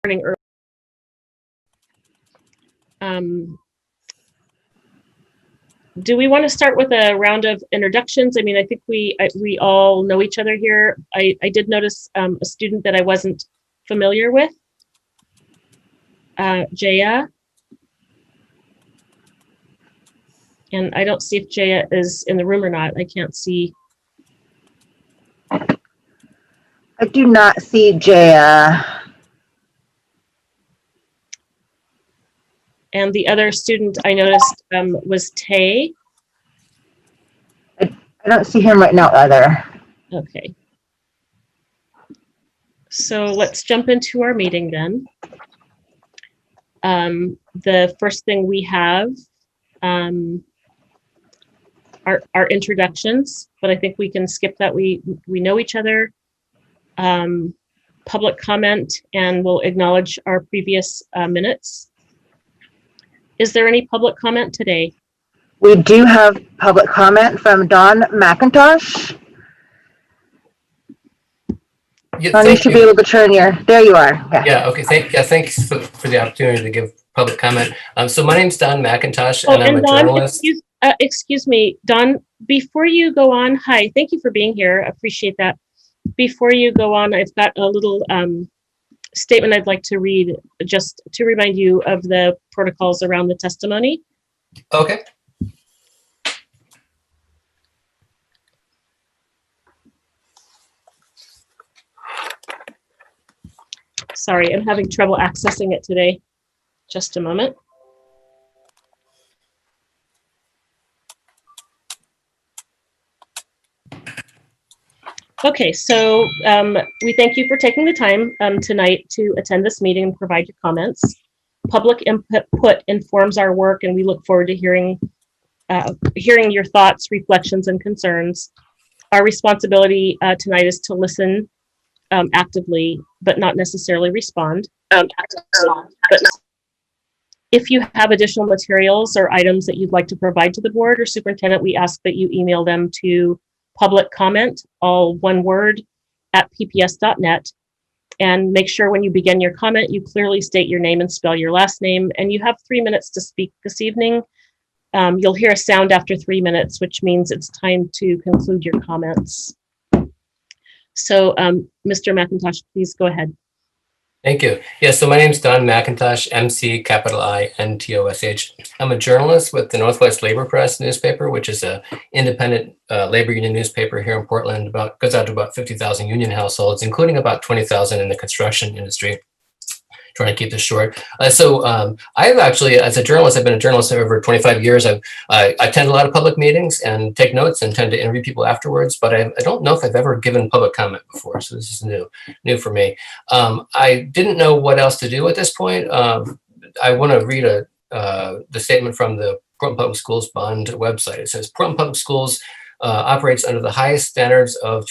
Morning. Do we want to start with a round of introductions? I mean, I think we all know each other here. I did notice a student that I wasn't familiar with, Jaya. And I don't see if Jaya is in the room or not. I can't see. I do not see Jaya. And the other student I noticed was Tay. I don't see him right now either. Okay. So let's jump into our meeting then. The first thing we have are introductions, but I think we can skip that. We know each other. Public comment, and we'll acknowledge our previous minutes. Is there any public comment today? We do have public comment from Don McIntosh. Yeah, Don, you should be able to turn your, there you are. Yeah, okay, thanks for the opportunity to give public comment. So my name's Don McIntosh, and I'm a Don, journalist. Excuse me, Don, before you go on, hi, thank you for being here, appreciate that. Before you go on, I've got a little statement I'd like to read, just to remind you of the protocols around the testimony. Okay. Sorry, I'm having trouble accessing it today. Just a moment. Okay, so we thank you for taking the time tonight to attend this meeting and provide your comments. Public input informs our work, and we look forward to hearing your thoughts, reflections, and concerns. Our responsibility tonight is to listen actively, but not necessarily respond. If you have additional materials or items that you'd like to provide to the board or superintendent, we ask that you email them to public comment, all one word, at pps.net. And make sure when you begin your comment, you clearly state your name and spell your last name. And you have 3 minutes to speak this evening. You'll hear a sound after 3 minutes, which means it's time to conclude your comments. So, Mr. McIntosh, please go ahead. Thank you. Yeah, so my name's Don McIntosh, MC capital I-N-T-O-S-H. I'm a journalist with the Northwest Labor Press newspaper, which is an independent labor union newspaper here in Portland. Goes out to about 50,000 union households, including about 20,000 in the construction industry. Trying to keep this short. I've actually, as a journalist, I've been a journalist for over 25 years. I attend a lot of public meetings and take notes and tend to interview people afterwards, but I don't know if I've ever given public comment before, so this is new for me. I didn't know what else to do at this point. I want to read the statement from the Portland Public Schools Bond website. It says, Portland Public Schools operates under the highest standards of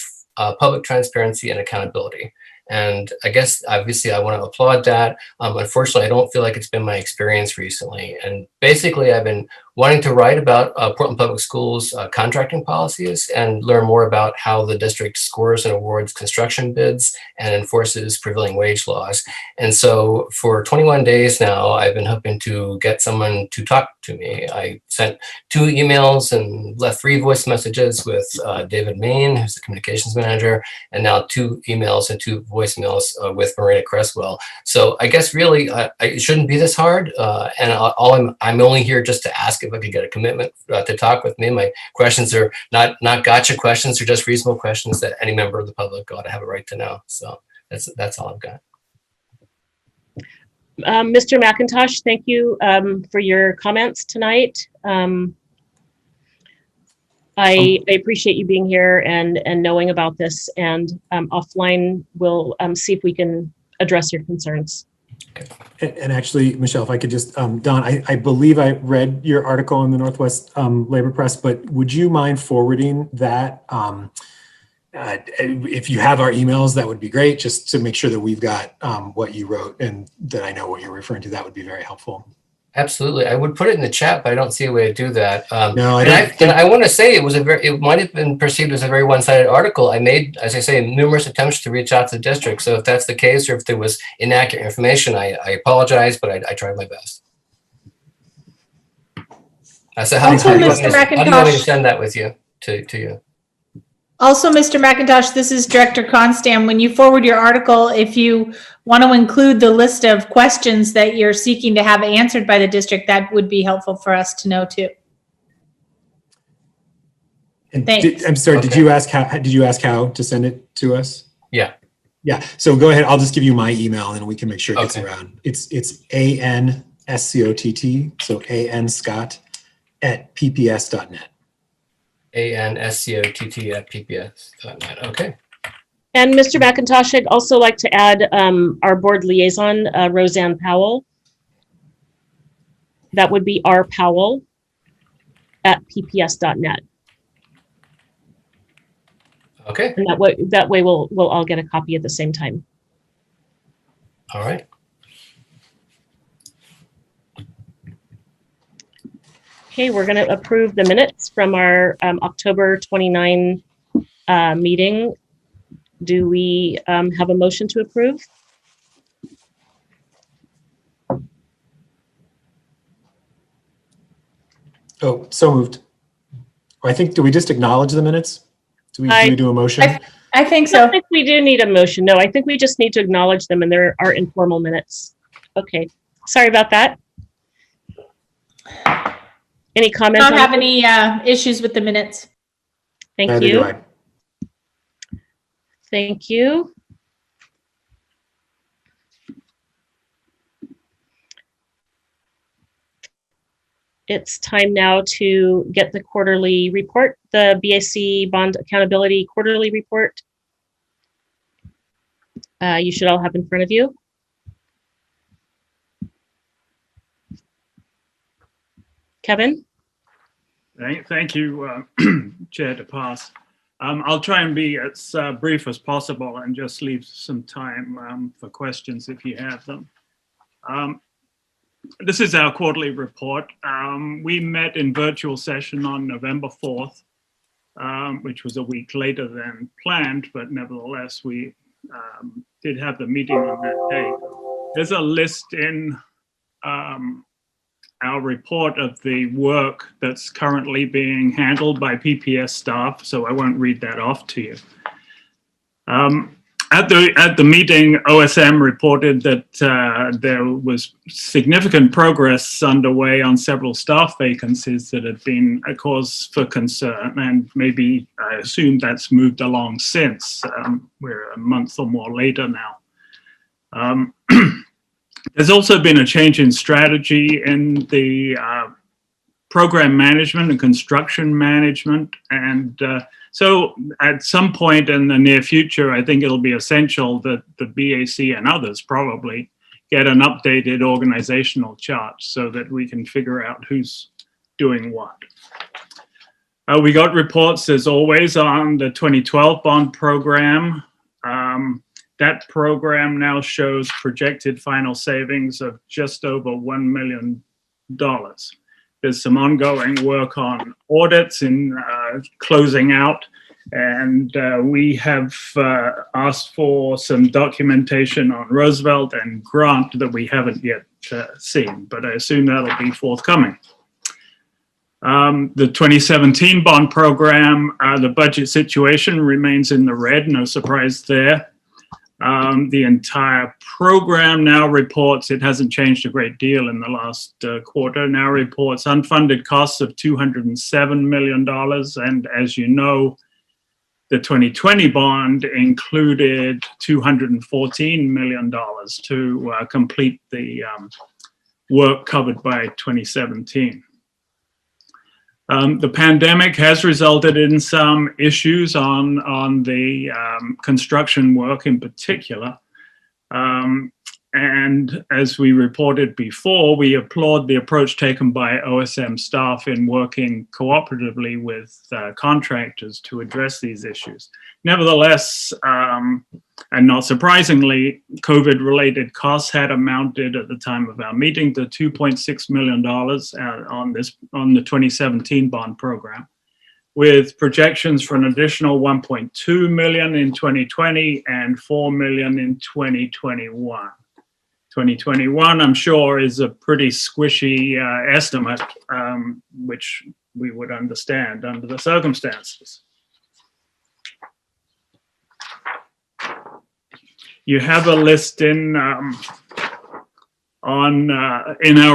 public transparency and accountability. And I guess, obviously, I want to applaud that. Unfortunately, I don't feel like it's been my experience recently. And basically, I've been wanting to write about Portland Public Schools contracting policies and learn more about how the district scores and awards construction bids and enforces prevailing wage laws. And so for 21 days now, I've been hoping to get someone to talk to me. I sent 2 emails and left 3 voice messages with David Main, who's the communications manager, and now 2 emails and 2 voicemails with Marina Cresswell. So I guess really it shouldn't be this hard. And I'm only here just to ask if I could get a commitment to talk with me. My questions are not gotcha questions, they're just reasonable questions that any member of the public ought to have a right to know. So that's all I've got. Mr. McIntosh, thank you for your comments tonight. I appreciate you being here and knowing about this, and offline we'll see if we can address your concerns. And actually, Michelle, if I could just, Don, I believe I read your article in the Northwest Labor Press, but would you mind forwarding that? If you have our emails, that would be great, just to make sure that we've got what you wrote and that I know what you're referring to. That would be very helpful. Absolutely. I would put it in the chat, but I don't see a way to do that. No, I and don't think. and I want to say it might have been perceived as a very one-sided article. I made, as I say, numerous attempts to reach out to the district. So if that's the case, or if there was inaccurate information, I apologize, but I tried my best. So how do you want me to send that with you to you? Also, Mr. McIntosh, this is Director Constam. When you forward your article, if you want to include the list of questions that you're seeking to have answered by the district, that would be helpful for us to know too. And Thanks. I'm sorry, Okay. did you ask how to send it to us? Yeah. Yeah, so go ahead. I'll just give you my email and we can make sure it gets Okay. around. It's ANSCOTT, so ANScott@pps.net. ANSCOTT@pps.net. Okay. And Mr. McIntosh, I'd also like to add our board liaison, Roseanne Powell. That would be rpowell@pps.net. Okay. And that way we'll all get a copy at the same time. All right. Okay, we're going to approve the minutes from our October 29 meeting. Do we have a motion to approve? Oh, so moved. I think, do we just acknowledge the minutes? Do we do a motion? I think I so. don't think we do need a motion. No, I think we just need to acknowledge them, and there are informal minutes. Okay, sorry about that. Any comments? Don't have any issues with the minutes. Thank Neither do you. I. Thank you. It's time now to get the quarterly report, the BAC Bond Accountability Quarterly Report. You should all have in front of you. Kevin? Thank you, Chair DePass. I'll try and be as brief as possible and just leave some time for questions if you have them. This is our quarterly report. We met in virtual session on November 4th, which was a week later than planned, but nevertheless, we did have the meeting on that day. There's a list in our report of the work that's currently being handled by PPS staff, so I won't read that off to you. At the meeting, OSM reported that there was significant progress underway on several staff vacancies that had been a cause for concern, and maybe I assume that's moved along since. We're a month or more later now. There's also been a change in strategy in the program management and construction management. And so at some point in the near future, I think it'll be essential that the BAC and others probably get an updated organizational chart so that we can figure out who's doing what. We got reports, as always, on the 2012 bond program. That program now shows projected final savings of just over $1 million. There's some ongoing work on audits in closing out, and we have asked for some documentation on Roosevelt and Grant that we haven't yet seen, but I assume that'll be forthcoming. The 2017 bond program, the budget situation remains in the red, no surprise there. The entire program now reports, it hasn't changed a great deal in the last quarter, now reports unfunded costs of $207 million. And as you know, the 2020 bond included $214 million to complete the work covered by 2017. The pandemic has resulted in some issues on the construction work in particular. And as we reported before, we applaud the approach taken by OSM staff in working cooperatively with contractors to address these issues. Nevertheless, And not surprisingly, COVID-related costs had amounted at the time of our meeting to $2.6 million on the 2017 bond program, with projections for an additional 1.2 million in 2020 and 4 million in 2021. 2021, I'm sure, is a pretty squishy estimate, which we would understand under the circumstances. You have a list in our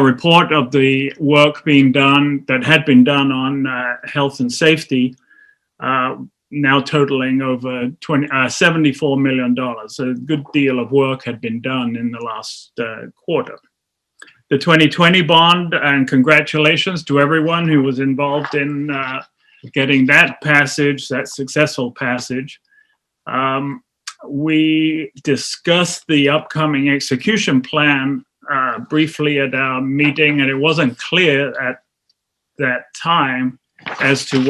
report of the work being done that had been done on health and safety, now totaling over $74 million. A good deal of work had been done in the last quarter. The 2020 bond, and congratulations to everyone who was involved in getting that passage, that successful passage. We discussed the upcoming execution plan briefly at our meeting, and it wasn't clear at that time as to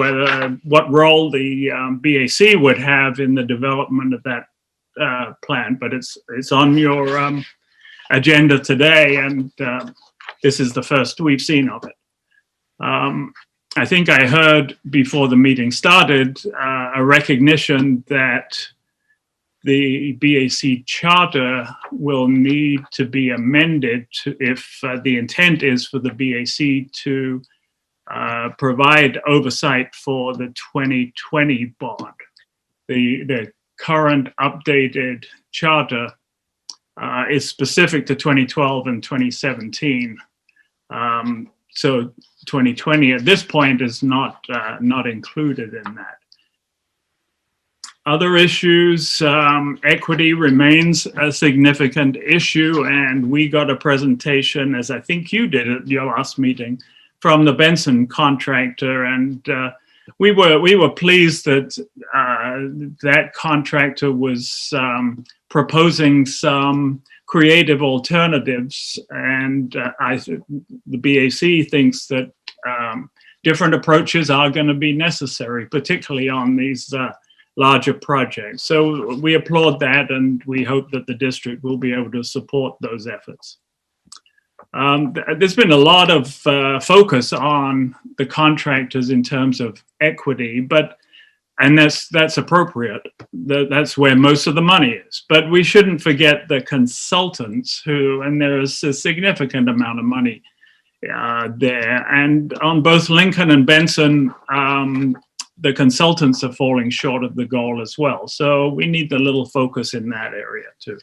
what role the BAC would have in the development of that plan. But it's on your agenda today, and this is the first we've seen of it. I think I heard before the meeting started a recognition that the BAC charter will need to be amended if the intent is for the BAC to provide oversight for the 2020 bond. The current updated charter is specific to 2012 and 2017. So 2020 at this point is not included in that. Other issues, equity remains a significant issue, and we got a presentation, as I think you did at your last meeting, from the Benson contractor, and we were pleased that that contractor was proposing some creative alternatives, and the BAC thinks that different approaches are going to be necessary, particularly on these larger projects. So we applaud that, and we hope that the district will be able to support those efforts. There's been a lot of focus on the contractors in terms of equity, and that's appropriate. That's where most of the money is. But we shouldn't forget the consultants and there is a significant amount of money there. And on both Lincoln and Benson, the consultants are falling short of the goal as well. So we need a little focus in that area too.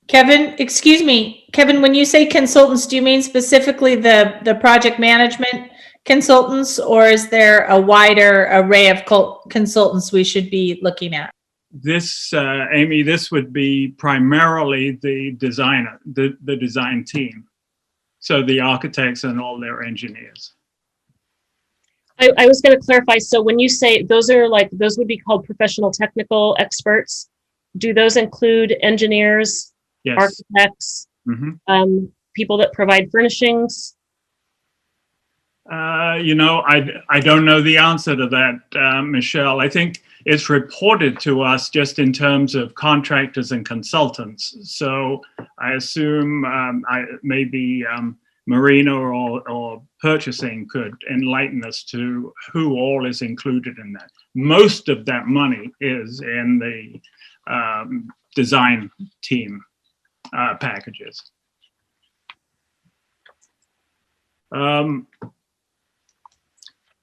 Kevin, excuse me, Kevin, when you say consultants, do you mean specifically the project management consultants, or is there a wider array of consultants we should be looking at? This, Amy, this would be primarily the designer, the design team. So the architects and all their engineers. I was going to clarify. So when you say those would be called professional technical experts, do those include engineers? Yes. Architects, people that provide furnishings? I don't know the answer to that, Michelle. I think it's reported to us just in terms of contractors and consultants. So I assume maybe Marina or purchasing could enlighten us to who all is included in that. Most of that money is in the design team packages.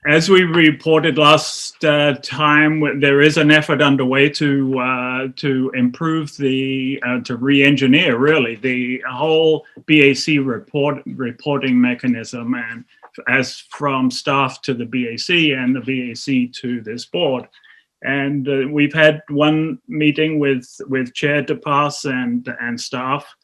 As we reported last time, there is an effort underway to improve to re-engineer really the whole BAC reporting mechanism, and as from staff to the BAC and the BAC to this board. And we've had one meeting with Chair DePass and staff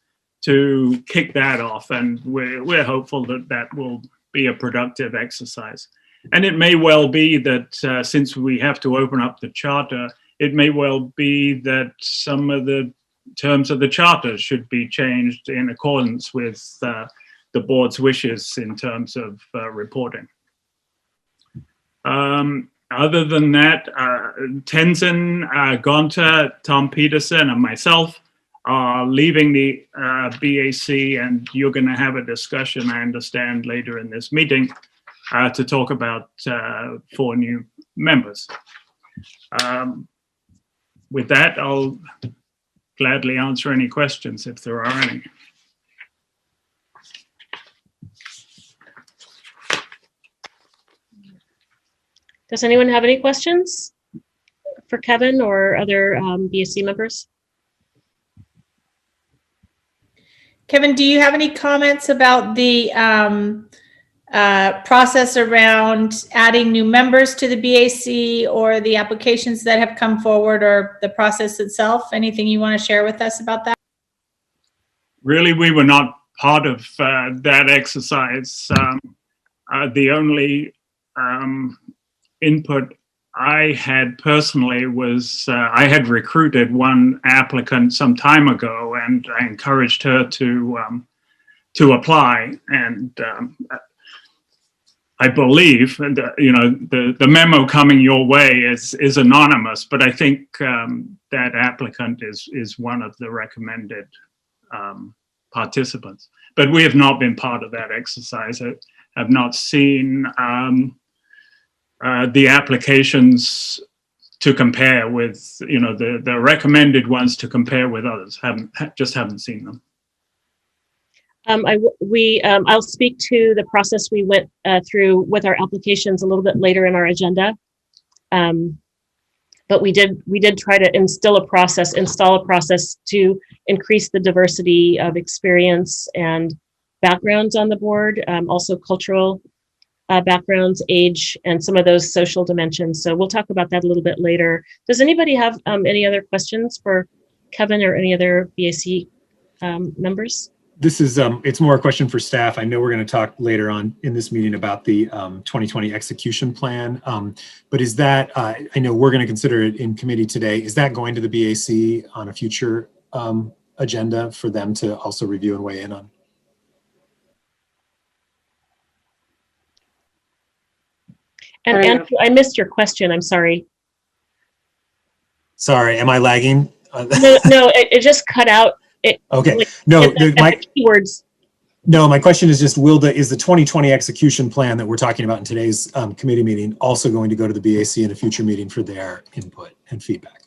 to kick that off, and we're hopeful that will be a productive exercise. And it may well be that since we have to open up the charter, it may well be that some of the terms of the charter should be changed in accordance with the board's wishes in terms of reporting. Other than that, Tenzin, Gonta, Tom Peterson, and myself are leaving the BAC, and you're going to have a discussion, I understand, later in this meeting to talk about 4 new members. With that, I'll gladly answer any questions if there are any. Does anyone have any questions for Kevin or other BSC members? Kevin, do you have any comments about the process around adding new members to the BAC or the applications that have come forward or the process itself? Anything you want to share with us about that? Really, we were not part of that exercise. The only input I had personally was I had recruited one applicant some time ago, and I encouraged her to apply. And I believe, the memo coming your way is anonymous, but I think that applicant is one of the recommended participants. But we have not been part of that exercise. I have not seen the applications to compare with, the recommended ones to compare with others. Haven't seen them. I'll speak to the process we went through with our applications a little bit later in our agenda. But we did try to install a process to increase the diversity of experience and backgrounds on the board, also cultural backgrounds, age, and some of those social dimensions. So we'll talk about that a little bit later. Does anybody have any other questions for Kevin or any other BAC members? This is, it's more a question for staff. I know we're going to talk later on in this meeting about the 2020 execution plan. But is that, I know we're going to consider it in committee today. Is that going to the BAC on a future agenda for them to also review and weigh in on? And Andrew, I missed your question. I'm sorry. Sorry, am I lagging? No, it just cut out. Okay, like, no, my keywords. No, my question is just, is the 2020 execution plan that we're talking about in today's committee meeting also going to go to the BAC in a future meeting for their input and feedback?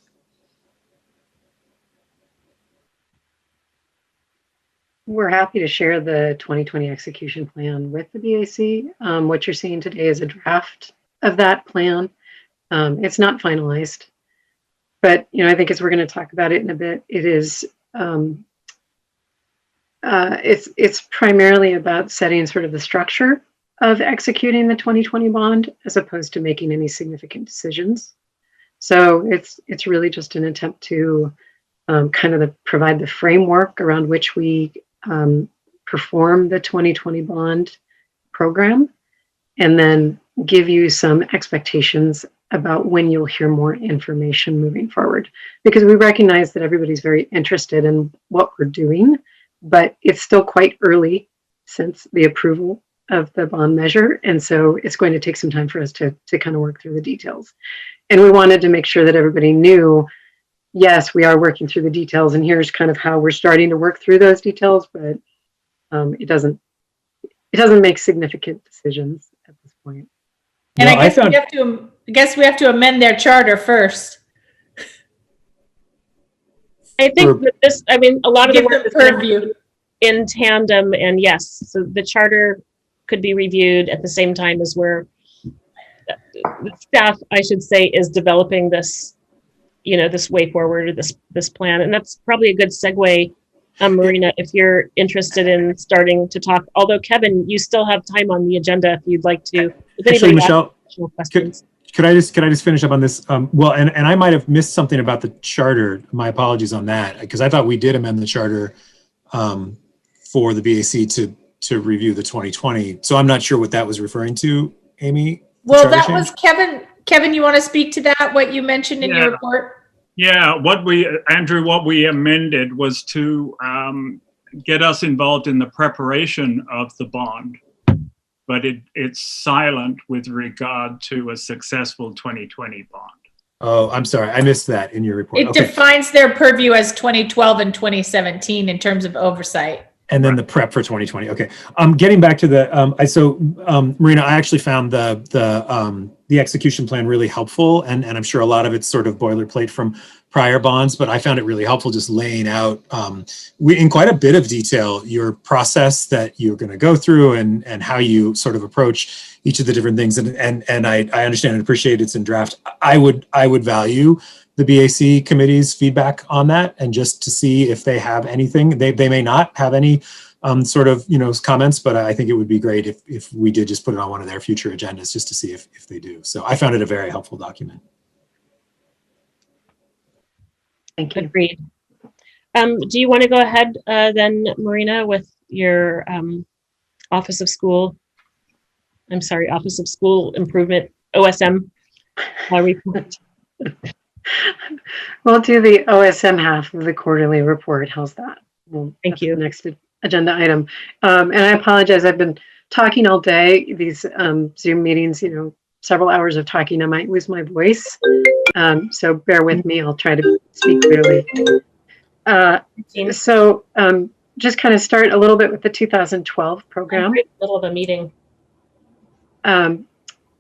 We're happy to share the 2020 execution plan with the BAC. What you're seeing today is a draft of that plan. It's not finalized, but I think as we're going to talk about it in a bit, it is. It's primarily about setting sort of the structure of executing the 2020 bond as opposed to making any significant decisions. So it's really just an attempt to provide the framework around which we perform the 2020 bond program, and then give you some expectations about when you'll hear more information moving forward. Because we recognize that everybody's very interested in what we're doing, but it's still quite early since the approval of the bond measure. And so it's going to take some time for us to kind of work through the details. And we wanted to make sure that everybody knew, yes, we are working through the details, and here's kind of how we're starting to work through those details, but it doesn't make significant decisions at this point. And no, I guess we have to amend their charter first. I think that this, a lot of the work is purview in tandem, and yes, so the charter could be reviewed at the same time as where the staff, I should say, is developing this, this way forward, or this plan. And that's probably a good segue, Marina, if you're interested in starting to talk. Although, Kevin, you still have time on the agenda if you'd like to. If actually, Michelle, questions. Could I just finish up on this? Well, and I might have missed something about the charter. My apologies on that, because I thought we did amend the charter for the BAC to review the 2020. So I'm not sure what that was referring to, Amy. Well, that was Kevin. Kevin, you want to speak to that? What you mentioned in your report? Yeah, what we amended was to get us involved in the preparation of the bond. but it's silent with regard to a successful 2020 bond. Oh, I'm sorry. I missed that in your report. It defines their purview as 2012 and 2017 in terms of oversight. And then the prep for 2020. Okay. Getting back to the, Marina, I actually found the execution plan really helpful, and I'm sure a lot of it's sort of boilerplate from prior bonds, but I found it really helpful just laying out in quite a bit of detail your process that you're going to go through and how you sort of approach each of the different things. And I understand and appreciate it's in draft. I would value the BAC committee's feedback on that, and just to see if they have anything. They may not have any sort of, comments, but I think it would be great if we did just put it on one of their future agendas just to see if they do. So I found it a very helpful document. Thank you. Agreed. Do you want to go ahead then, Marina, with your Office of School Improvement, OSM report? We'll do the OSM half of the quarterly report. How's that? Thank you. The next agenda item. And I apologize. I've been talking all day. These Zoom meetings, several hours of talking, I might lose my voice. So bear with me. I'll try to speak clearly. So just kind of start a little bit with the 2012 program. Middle of a meeting.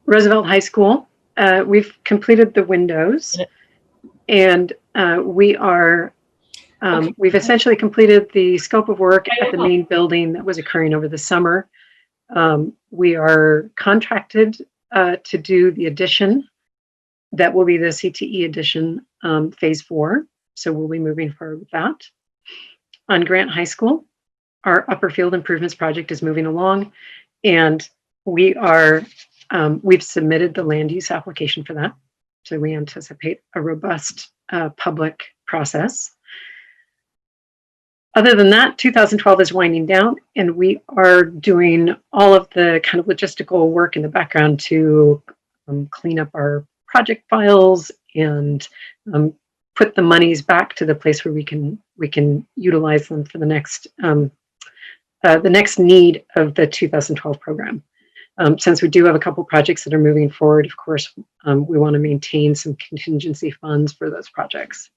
Roosevelt High School. We've completed the windows, and we've essentially completed the scope of work at the main building that was occurring over the summer. We are contracted to do the addition. That will be the CTE addition, phase 4. So we'll be moving forward with that. On Grant High School, our upper field improvements project is moving along, and we've submitted the land use application for that. So we anticipate a robust public process. Other than that, 2012 is winding down, and we are doing all of the kind of logistical work in the background to clean up our project files and put the monies back to the place where we can utilize them for the next need of the 2012 program. Since we do have a couple projects that are moving forward, of course, we want to maintain some contingency funds for those projects.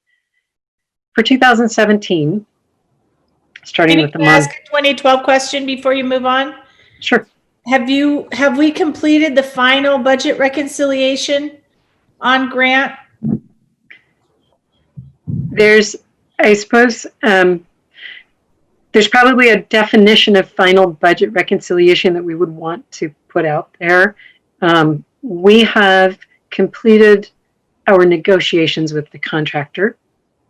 For 2017, starting with the Can I ask a 2012 question before you move on? Sure. Have we completed the final budget reconciliation on Grant? There's probably a definition of final budget reconciliation that we would want to put out there. We have completed our negotiations with the contractor.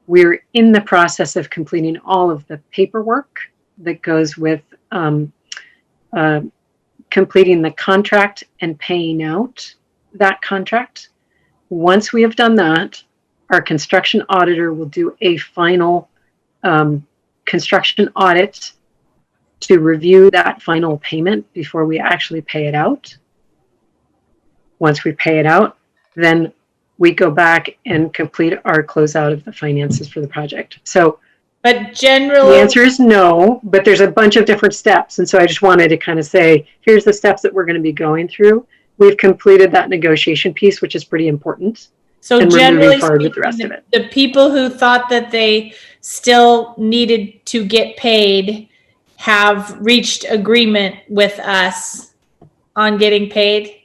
We're in the process of completing all of the paperwork that goes with completing the contract and paying out that contract. Once we have done that, our construction auditor will do a final construction audit to review that final payment before we actually pay it out. Once we pay it out, then we go back and complete our closeout of the finances for the project. So, but generally, the answer is no, but there's a bunch of different steps. And so I just wanted to kind of say, here's the steps that we're going to be going through. We've completed that negotiation piece, which is pretty important. So and generally, forward with the rest of it. The people who thought that they still needed to get paid have reached agreement with us on getting paid?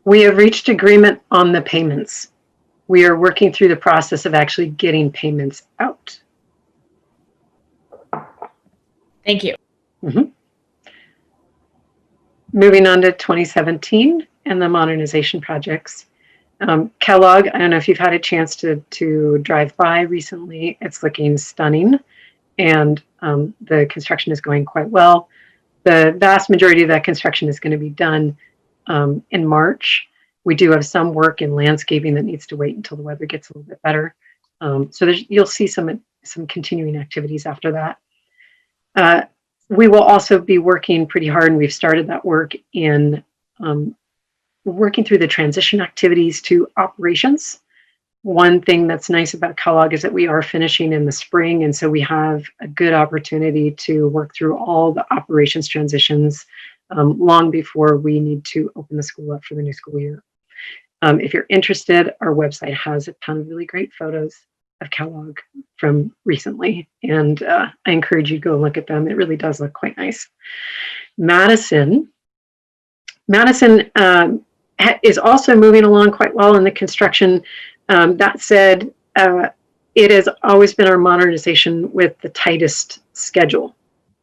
We have reached agreement on the payments. We are working through the process of actually getting payments out. Thank you. Mm-hmm. Moving on to 2017 and the modernization projects. Kellogg, I don't know if you've had a chance to drive by recently. It's looking stunning, and the construction is going quite well. The vast majority of that construction is going to be done in March. We do have some work in landscaping that needs to wait until the weather gets a little bit better. So you'll see some continuing activities after that. We will also be working pretty hard, and we've started that work in working through the transition activities to operations. One thing that's nice about Kellogg is that we are finishing in the spring, and so we have a good opportunity to work through all the operations transitions long before we need to open the school up for the new school year. If you're interested, our website has a ton of really great photos of Kellogg from recently, and I encourage you to go look at them. It really does look quite nice. Madison is also moving along quite well in the construction. That said, it has always been our modernization with the tightest schedule.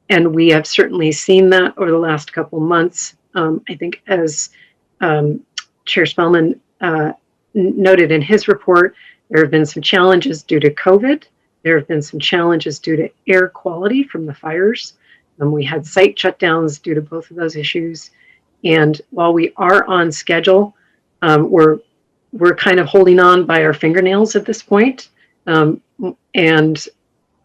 And we have certainly seen that over the last couple of months. I think as Chair Spellman noted in his report, there have been some challenges due to COVID. There have been some challenges due to air quality from the fires. We had site shutdowns due to both of those issues. And while we are on schedule, we're kind of holding on by our fingernails at this point. And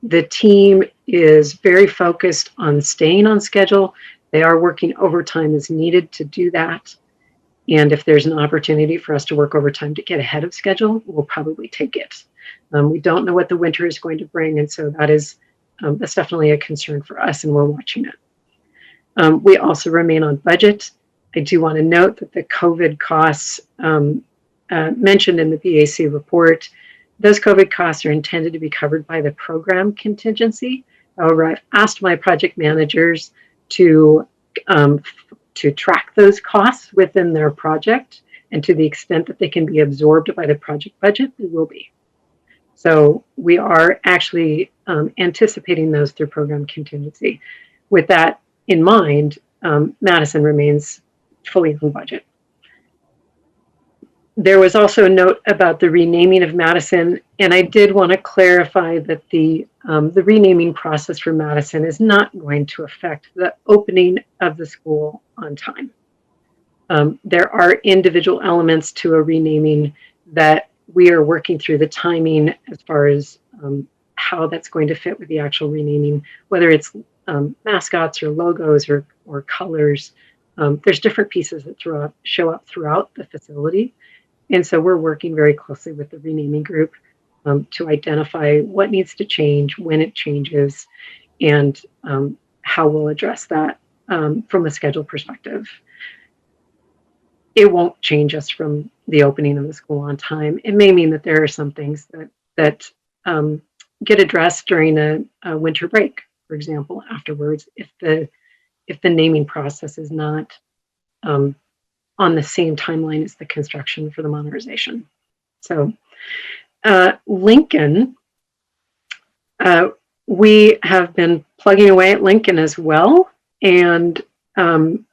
the team is very focused on staying on schedule. They are working overtime as needed to do that. And if there's an opportunity for us to work overtime to get ahead of schedule, we'll probably take it. We don't know what the winter is going to bring. And so that's definitely a concern for us, and we're watching it. We also remain on budget. I do want to note that the COVID costs mentioned in the BAC report, those COVID costs are intended to be covered by the program contingency. However, I've asked my project managers to track those costs within their project, and to the extent that they can be absorbed by the project budget, they will be. So we are actually anticipating those through program contingency. With that in mind, Madison remains fully on budget. There was also a note about the renaming of Madison, and I did want to clarify that the renaming process for Madison is not going to affect the opening of the school on time. There are individual elements to a renaming that we are working through the timing as far as how that's going to fit with the actual renaming, whether it's mascots or logos or colors. There's different pieces that show up throughout the facility. And so we're working very closely with the renaming group to identify what needs to change, when it changes, and how we'll address that from a schedule perspective. It won't change us from the opening of the school on time. It may mean that there are some things that get addressed during a winter break, for example, afterwards, if the naming process is not on the same timeline as the construction for the modernization. So Lincoln, we have been plugging away at Lincoln as well. And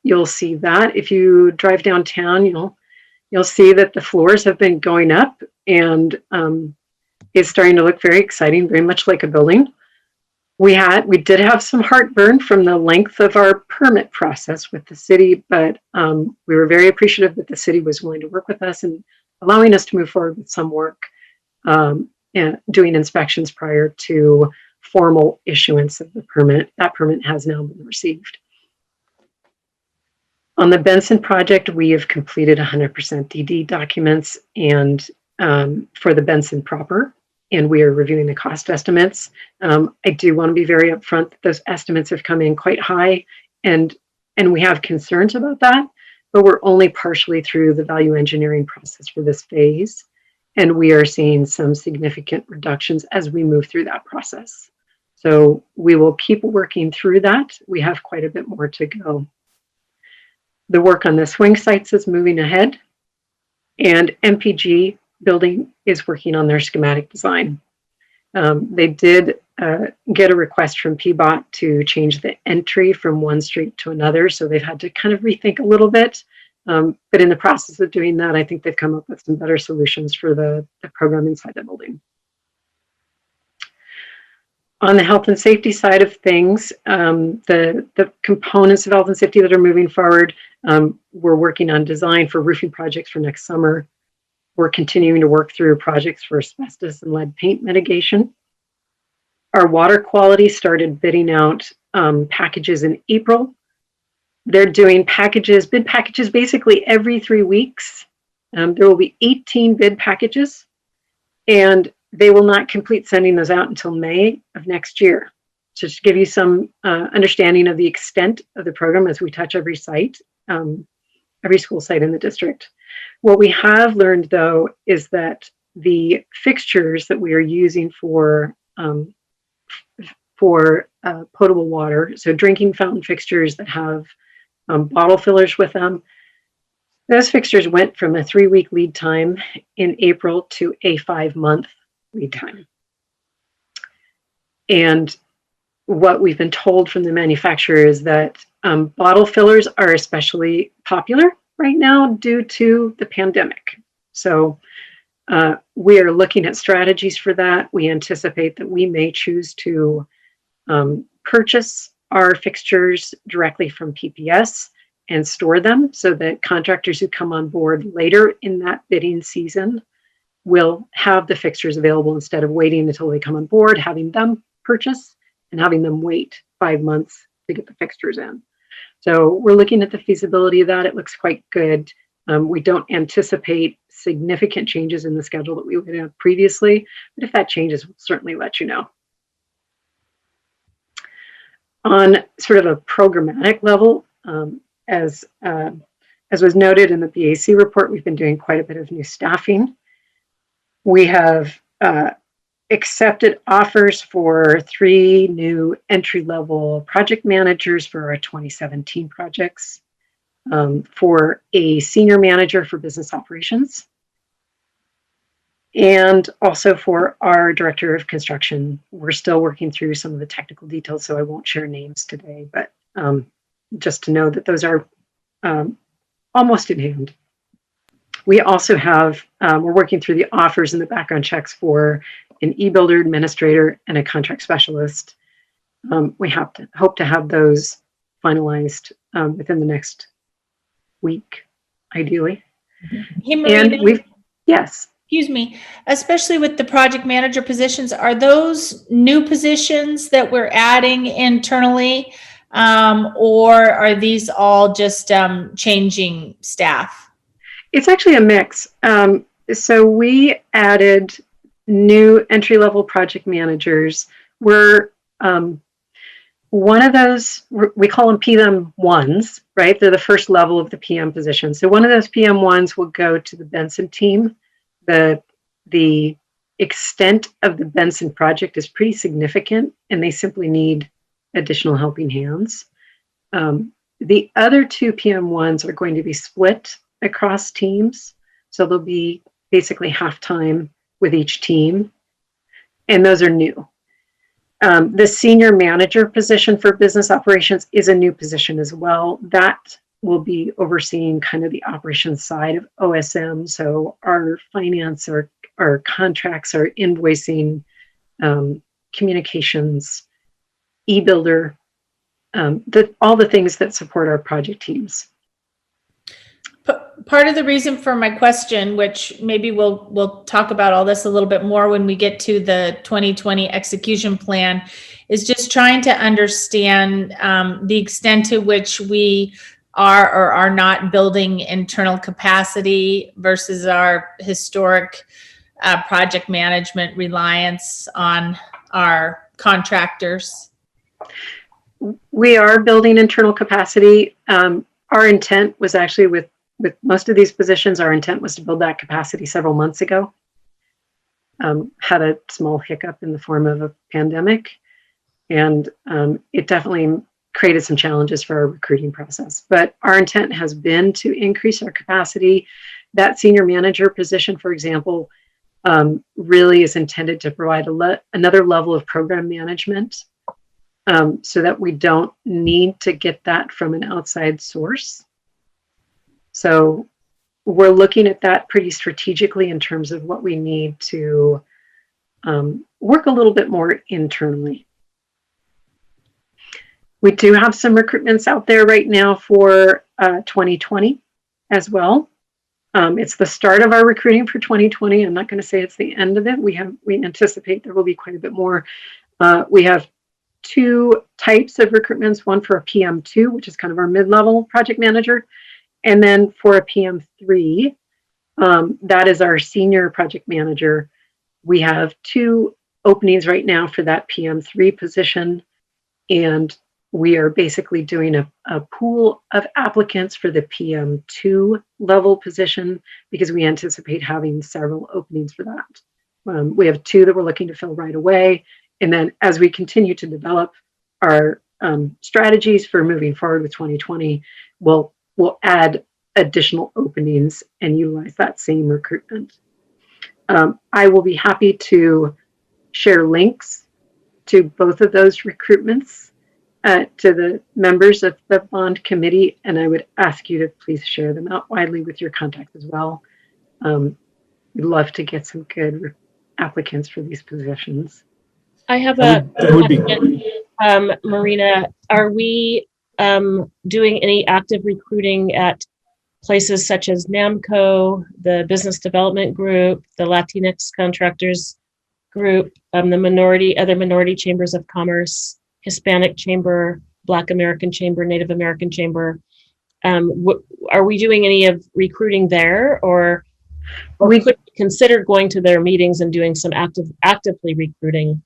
you'll see that if you drive downtown, you'll see that the floors have been going up, and it's starting to look very exciting, very much like a building. We did have some heartburn from the length of our permit process with the city, but we were very appreciative that the city was willing to work with us and allowing us to move forward with some work and doing inspections prior to formal issuance of the permit. That permit has now been received. On the Benson project, we have completed 100% DD documents and for the Benson proper, and we are reviewing the cost estimates. I do want to be very upfront that those estimates have come in quite high, and we have concerns about that, but we're only partially through the value engineering process for this phase, and we are seeing some significant reductions as we move through that process. So we will keep working through that. We have quite a bit more to go. The work on the swing sites is moving ahead, and MPG building is working on their schematic design. They did get a request from PBOT to change the entry from one street to another, so they've had to kind of rethink a little bit. But in the process of doing that, I think they've come up with some better solutions for the program inside the building. On the health and safety side of things, the components of health and safety that are moving forward, we're working on design for roofing projects for next summer. We're continuing to work through projects for asbestos and lead paint mitigation. Our water quality started bidding out packages in April. They're doing bid packages basically every 3 weeks. There will be 18 bid packages, and they will not complete sending those out until May of next year. to just give you some understanding of the extent of the program as we touch every site, every school site in the district. What we have learned, though, is that the fixtures that we are using for potable water, so drinking fountain fixtures that have bottle fillers with them, those fixtures went from a 3-week lead time in April to a 5-month lead time. And what we've been told from the manufacturer is that bottle fillers are especially popular right now due to the pandemic. So we are looking at strategies for that. We anticipate that we may choose to purchase our fixtures directly from PPS and store them so that contractors who come on board later in that bidding season will have the fixtures available instead of waiting until they come on board, having them purchase and having them wait 5 months to get the fixtures in. So we're looking at the feasibility of that. It looks quite good. We don't anticipate significant changes in the schedule that we would have previously, but if that changes, we'll certainly let you know. On sort of a programmatic level, as was noted in the BAC report, we've been doing quite a bit of new staffing. We have accepted offers for 3 new entry-level project managers for our 2017 projects, for a senior manager for business operations, and also for our director of construction. We're still working through some of the technical details, so I won't share names today, but just to know that those are almost in hand. We also have, we're working through the offers and the background checks for an e-builder administrator and a contract specialist. We hope to have those finalized within the next week, ideally. Hey, Marina, And we've, yes. excuse me, especially with the project manager positions, are those new positions that we're adding internally, or are these all just changing staff? It's actually a mix. So we added new entry-level project managers. We're one of those, we call them PM1s, right? They're the first level of the PM position. So one of those PM1s will go to the Benson team. The extent of the Benson project is pretty significant, and they simply need additional helping hands. The other 2 PM1s are going to be split across teams. So they'll be basically half-time with each team, and those are new. The senior manager position for business operations is a new position as well. That will be overseeing kind of the operations side of OSM. So our finance, our contracts, our invoicing, communications, e-builder, all the things that support our project teams. Part of the reason for my question, which maybe we'll talk about all this a little bit more when we get to the 2020 execution plan, is just trying to understand the extent to which we are or are not building internal capacity versus our historic project management reliance on our contractors. We are building internal capacity. Our intent was actually with most of these positions, our intent was to build that capacity several months ago. Had a small hiccup in the form of a pandemic, and it definitely created some challenges for our recruiting process. But our intent has been to increase our capacity. That senior manager position, for example, really is intended to provide another level of program management, so that we don't need to get that from an outside source. So we're looking at that pretty strategically in terms of what we need to work a little bit more internally. We do have some recruitments out there right now for 2020 as well. It's the start of our recruiting for 2020. I'm not going to say it's the end of it. We anticipate there will be quite a bit more. We have 2 types of recruitments, one for a PM2, which is kind of our mid-level project manager, and then for a PM3, that is our senior project manager. We have 2 openings right now for that PM3 position. And we are basically doing a pool of applicants for the PM2 level position because we anticipate having several openings for that. We have 2 that we're looking to fill right away. And then as we continue to develop our strategies for moving forward with 2020, we'll add additional openings and utilize that same recruitment. I will be happy to share links to both of those recruitments to the members of the bond committee, and I would ask you to please share them out widely with your contacts as well. We'd love to get some good applicants for these positions. I have That would be question, Marina. Are we doing any active recruiting at places such as NAMCO, the Business Development Group, the Latinx Contractors Group, the other minority chambers of commerce, Hispanic Chamber, Black American Chamber, Native American Chamber? Are we doing any of recruiting there, or we could consider going to their meetings and doing some actively recruiting?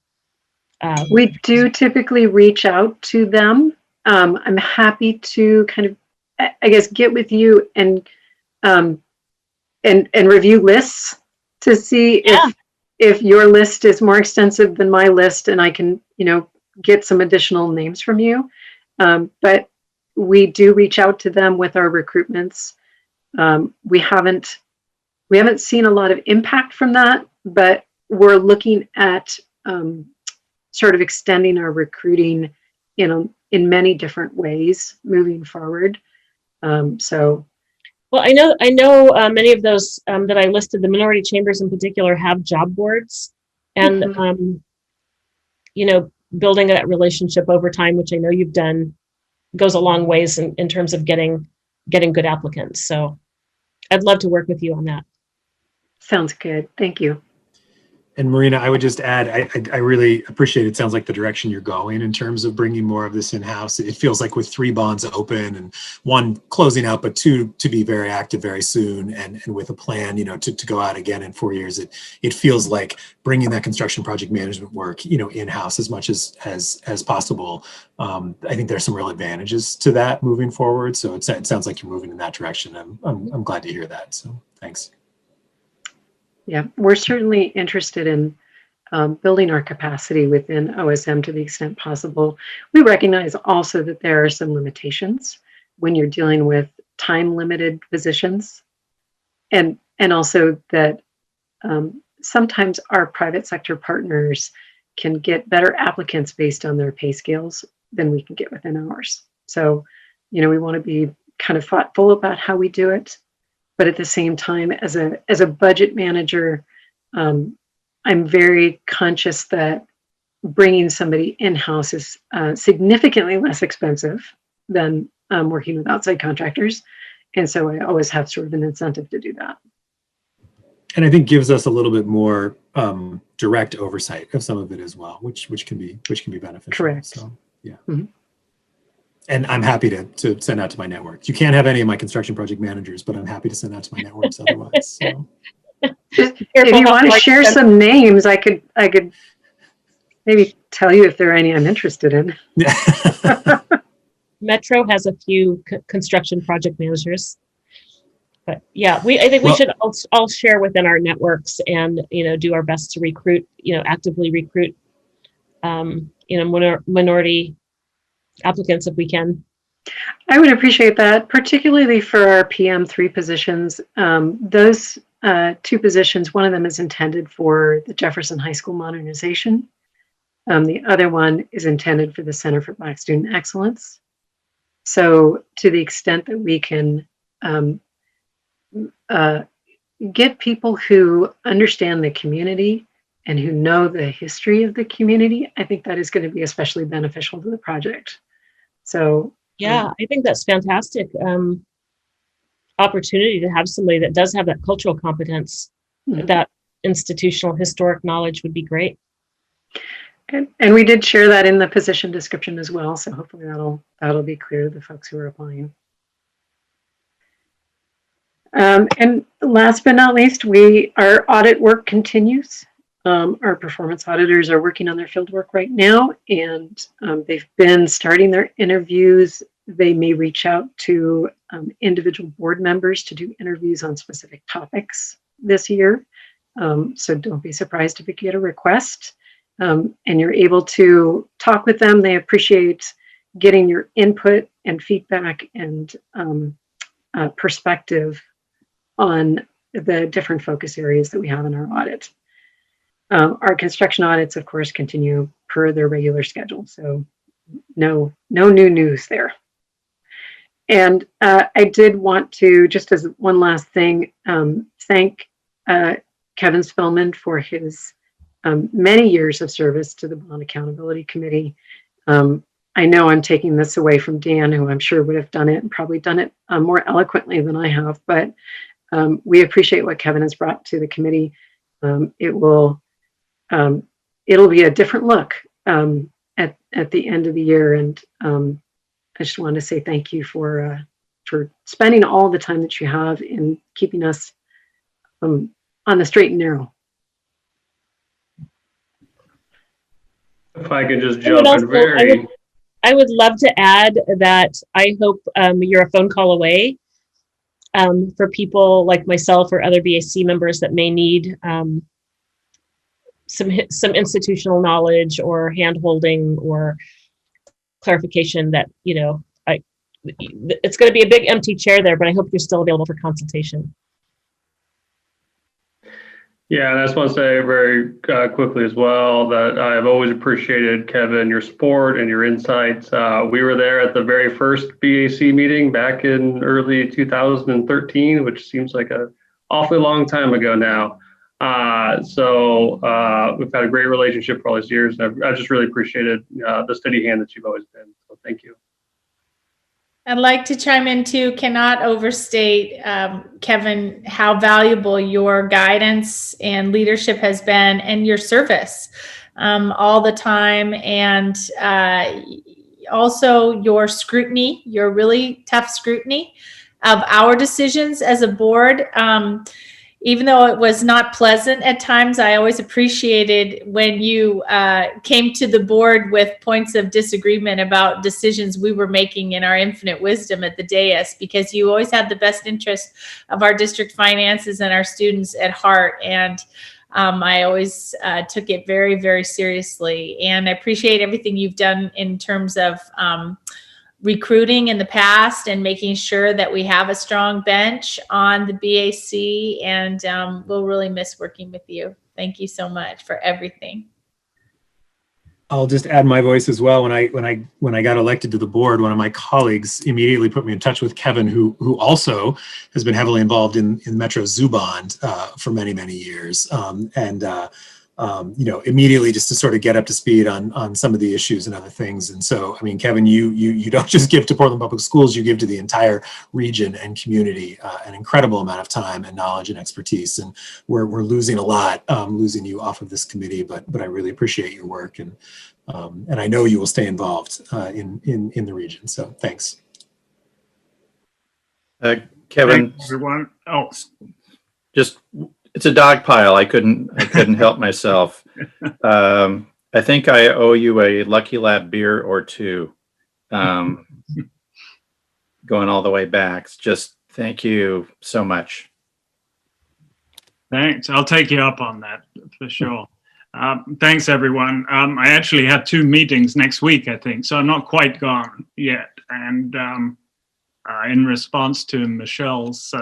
We do typically reach out to them. I'm happy to kind of, I guess, get with you and review lists to see if your list is more extensive than my list, and I can, get some additional names from you. But we do reach out to them with our recruitments. We haven't seen a lot of impact from that, but we're looking at sort of extending our recruiting, in many different ways moving forward. Well, I know many of those that I listed, the minority chambers in particular, have job boards, and building that relationship over time, which I know you've done, goes a long ways in terms of getting good applicants. So I'd love to work with you on that. Sounds good. Thank you. And Marina, I would just add, I really appreciate it. Sounds like the direction you're going in terms of bringing more of this in-house. It feels like with 3 bonds open and 1 closing out, but 2 to be very active very soon, and with a plan, to go out again in 4 years. It feels like bringing that construction project management work, in-house as much as possible. I think there's some real advantages to that moving forward. So it sounds like you're moving in that direction. I'm glad to hear that. So thanks. Yeah, we're certainly interested in building our capacity within OSM to the extent possible. We recognize also that there are some limitations when you're dealing with time-limited positions, and also that sometimes our private sector partners can get better applicants based on their pay scales than we can get within ours. So, we want to be kind of thoughtful about how we do it. But at the same time, as a budget manager, I'm very conscious that bringing somebody in-house is significantly less expensive than working with outside contractors. And so I always have sort of an incentive to do that. And I think gives us a little bit more direct oversight of some of it as well, which can be beneficial. Correct. So yeah. Mm-hmm. And I'm happy to send out to my network. You can't have any of my construction project managers, but I'm happy to send out to my networks otherwise. So. If you want to share some names, I could maybe tell you if there are any I'm interested in. Yeah. Metro has a few construction project managers, but yeah, I think we should all share within our networks and do our best to recruit, actively recruit, minority applicants if we can. I would appreciate that, particularly for our PM3 positions. Those 2 positions, one of them is intended for the Jefferson High School modernization. The other one is intended for the Center for Black Student Excellence. So to the extent that we can get people who understand the community and who know the history of the community, I think that is going to be especially beneficial to the project. So yeah, I think that's fantastic opportunity to have somebody that does have that cultural competence. Mm-hmm. That institutional historic knowledge would be great. And we did share that in the position description as well. So hopefully that'll be clear to the folks who are applying. And last but not least, our audit work continues. Our performance auditors are working on their field work right now, and they've been starting their interviews. They may reach out to individual board members to do interviews on specific topics this year. So don't be surprised if you get a request and you're able to talk with them. They appreciate getting your input and feedback and perspective on the different focus areas that we have in our audit. Our construction audits, of course, continue per their regular schedule. So no new news there. And I did want to, just as one last thing, thank Kevin Spellman for his many years of service to the Bond Accountability Committee. I know I'm taking this away from Dan, who I'm sure would have done it and probably done it more eloquently than I have, but we appreciate what Kevin has brought to the committee. It'll be a different look at the end of the year, and I just wanted to say thank you for spending all the time that you have in keeping us on the straight and narrow. If I could just jump in I would love to add that I hope you're a phone call away for people like myself or other BAC members that may need some institutional knowledge or hand-holding or clarification that, you know, it's going to be a big empty chair there, but I hope you're still available for consultation. Yeah, and I just want to say very quickly as well that I've always appreciated, Kevin, your support and your insights. We were there at the very first BAC meeting back in early 2013, which seems like an awfully long time ago now. So we've had a great relationship for all these years. And I've just really appreciated the steady hand that you've always been. So thank you. I'd like to chime in too. Cannot overstate, Kevin, how valuable your guidance and leadership has been, and your service all the time, and also your scrutiny, your really tough scrutiny of our decisions as a board. Even though it was not pleasant at times, I always appreciated when you came to the board with points of disagreement about decisions we were making in our infinite wisdom at the dais, because you always had the best interest of our district finances and our students at heart. And I always took it very, very seriously. And I appreciate everything you've done in terms of recruiting in the past and making sure that we have a strong bench on the BAC, and we'll really miss working with you. Thank you so much for everything. I'll just add my voice as well. When I got elected to the board, one of my colleagues immediately put me in touch with Kevin, who also has been heavily involved in Metro Zoo Bond for many, many years. You know, immediately just to sort of get up to speed on some of the issues and other things. And so, I mean, Kevin, you don't just give to Portland Public Schools, you give to the entire region and community an incredible amount of time and knowledge and expertise. And we're losing a lot, losing you off of this committee, but I really appreciate your work, and I know you will stay involved in the region. So thanks. Kevin, Thanks, everyone. Oh, just it's a dog pile. I couldn't help myself. I think I owe you a Lucky Lab beer or two, going all the way back. Just thank you so much. thanks. I'll take you up on that for sure. Thanks, everyone. I actually have 2 meetings next week, I think, so I'm not quite gone yet. And in response to Michelle's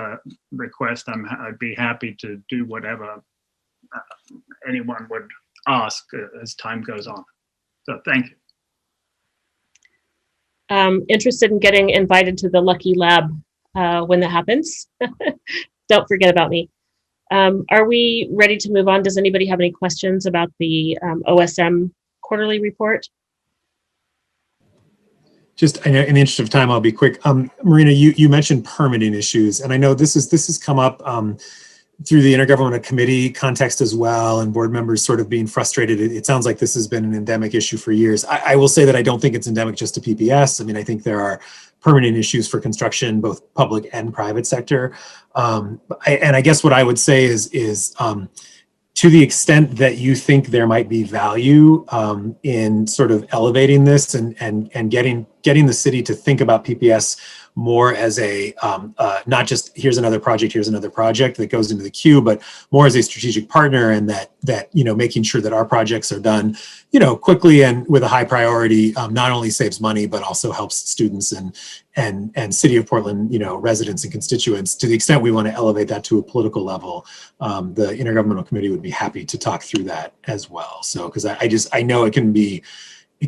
request, I'd be happy to do whatever anyone would ask as time goes on. So thank you. Interested in getting invited to the Lucky Lab when that happens. Don't forget about me. Are we ready to move on? Does anybody have any questions about the OSM quarterly report? Just in the interest of time, I'll be quick. Marina, you mentioned permitting issues, and I know this has come up through the intergovernmental committee context as well, and board members sort of being frustrated. It sounds like this has been an endemic issue for years. I will say that I don't think it's endemic just to PPS. I mean, I think there are permitting issues for construction, both public and private sector. And I guess what I would say is to the extent that you think there might be value in sort of elevating this and getting the city to think about PPS more as a not just here's another project that goes into the queue, but more as a strategic partner, and that making sure that our projects are done quickly and with a high priority not only saves money but also helps students and City of Portland residents and constituents. To the extent we want to elevate that to a political level, the intergovernmental committee would be happy to talk through that as well. So because I know it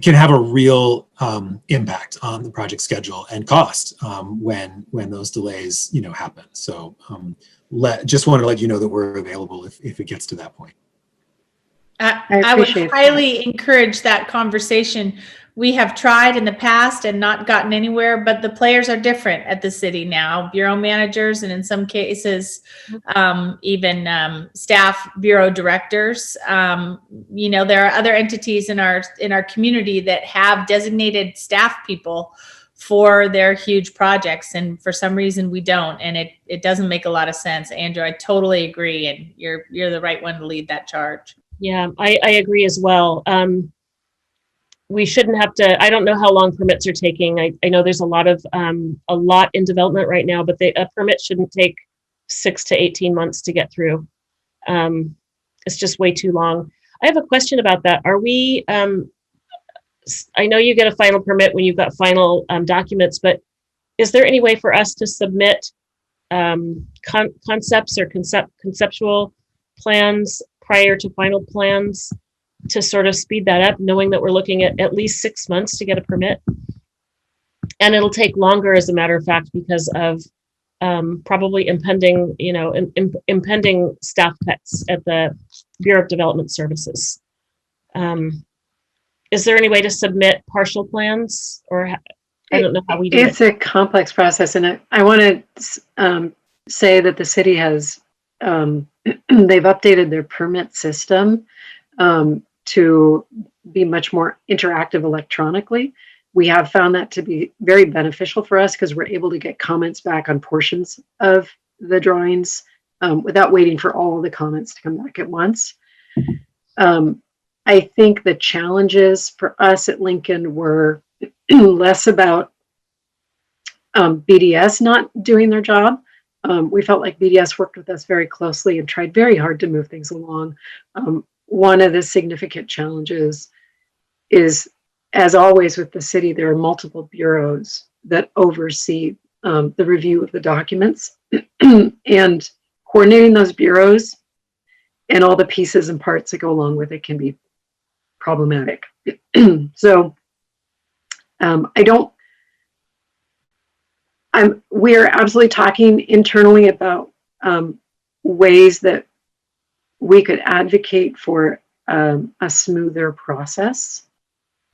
can have a real impact on the project schedule and cost when those delays happen. So just wanted to let you know that we're available if it gets to that point. I would highly encourage that conversation. We have tried in the past and not gotten anywhere, but the players are different at the city now. Bureau managers, and in some cases, even staff bureau directors. There are other entities in our community that have designated staff people for their huge projects, and for some reason we don't, and it doesn't make a lot of sense. Andrew, I totally agree, and you're the right one to lead that charge. Yeah, I agree as well. We shouldn't have to, I don't know how long permits are taking. I know there's a lot in development right now, but a permit shouldn't take 6 to 18 months to get through. It's just way too long. I have a question about that. Are we, I know you get a final permit when you've got final documents, but is there any way for us to submit concepts or conceptual plans prior to final plans to sort of speed that up, knowing that we're looking at least 6 months to get a permit? And it'll take longer, as a matter of fact, because of probably impending staff cuts at the Bureau of Development Services. Is there any way to submit partial plans, or I don't know how we do it? It's a complex process, and I want to say that the city has they've updated their permit system to be much more interactive electronically. We have found that to be very beneficial for us because we're able to get comments back on portions of the drawings without waiting for all of the comments to come back at once. I think the challenges for us at Lincoln were less about BDS not doing their job. We felt like BDS worked with us very closely and tried very hard to move things along. One of the significant challenges is, as always with the city, there are multiple bureaus that oversee the review of the documents, and coordinating those bureaus and all the pieces and parts that go along with it can be problematic. So we're absolutely talking internally about ways that we could advocate for a smoother process.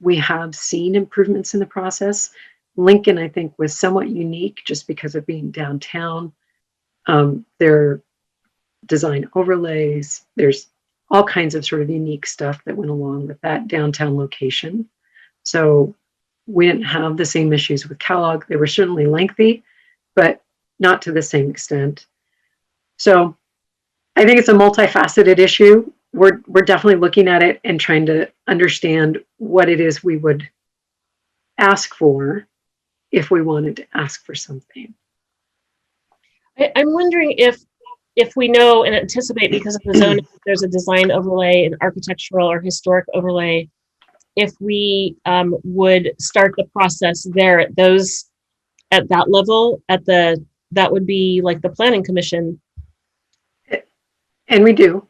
We have seen improvements in the process. Lincoln, I think, was somewhat unique just because of being downtown. There are design overlays. There's all kinds of sort of unique stuff that went along with that downtown location. So we didn't have the same issues with Kellogg. They were certainly lengthy, but not to the same extent. So I think it's a multifaceted issue. We're definitely looking at it and trying to understand what it is we would ask for if we wanted to ask for something. I'm wondering if we know and anticipate, because of the zone, if there's a design overlay, an architectural or historic overlay, if we would start the process there at that level, that would be like the planning commission. And we do.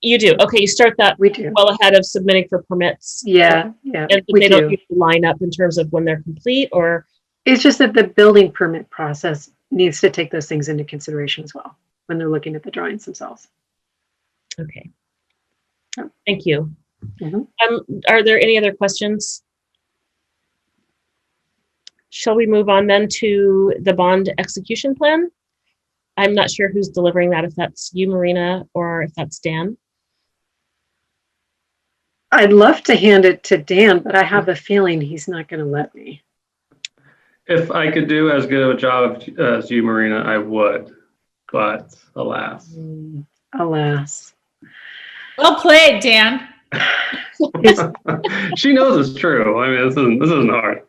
You do. Okay, you start that We do. well ahead of submitting for permits. Yeah. And we they do. don't usually line up in terms of when they're complete, or? It's just that the building permit process needs to take those things into consideration as well when they're looking at the drawings themselves. Okay. Thank you. Mm-hmm. Are there any other questions? Shall we move on then to the bond execution plan? I'm not sure who's delivering that, if that's you, Marina, or if that's Dan. I'd love to hand it to Dan, but I have a feeling he's not going to let me. If I could do as good of a job as you, Marina, I would, but alas. Alas. Well played, Dan. She knows it's true. I mean, this isn't hard.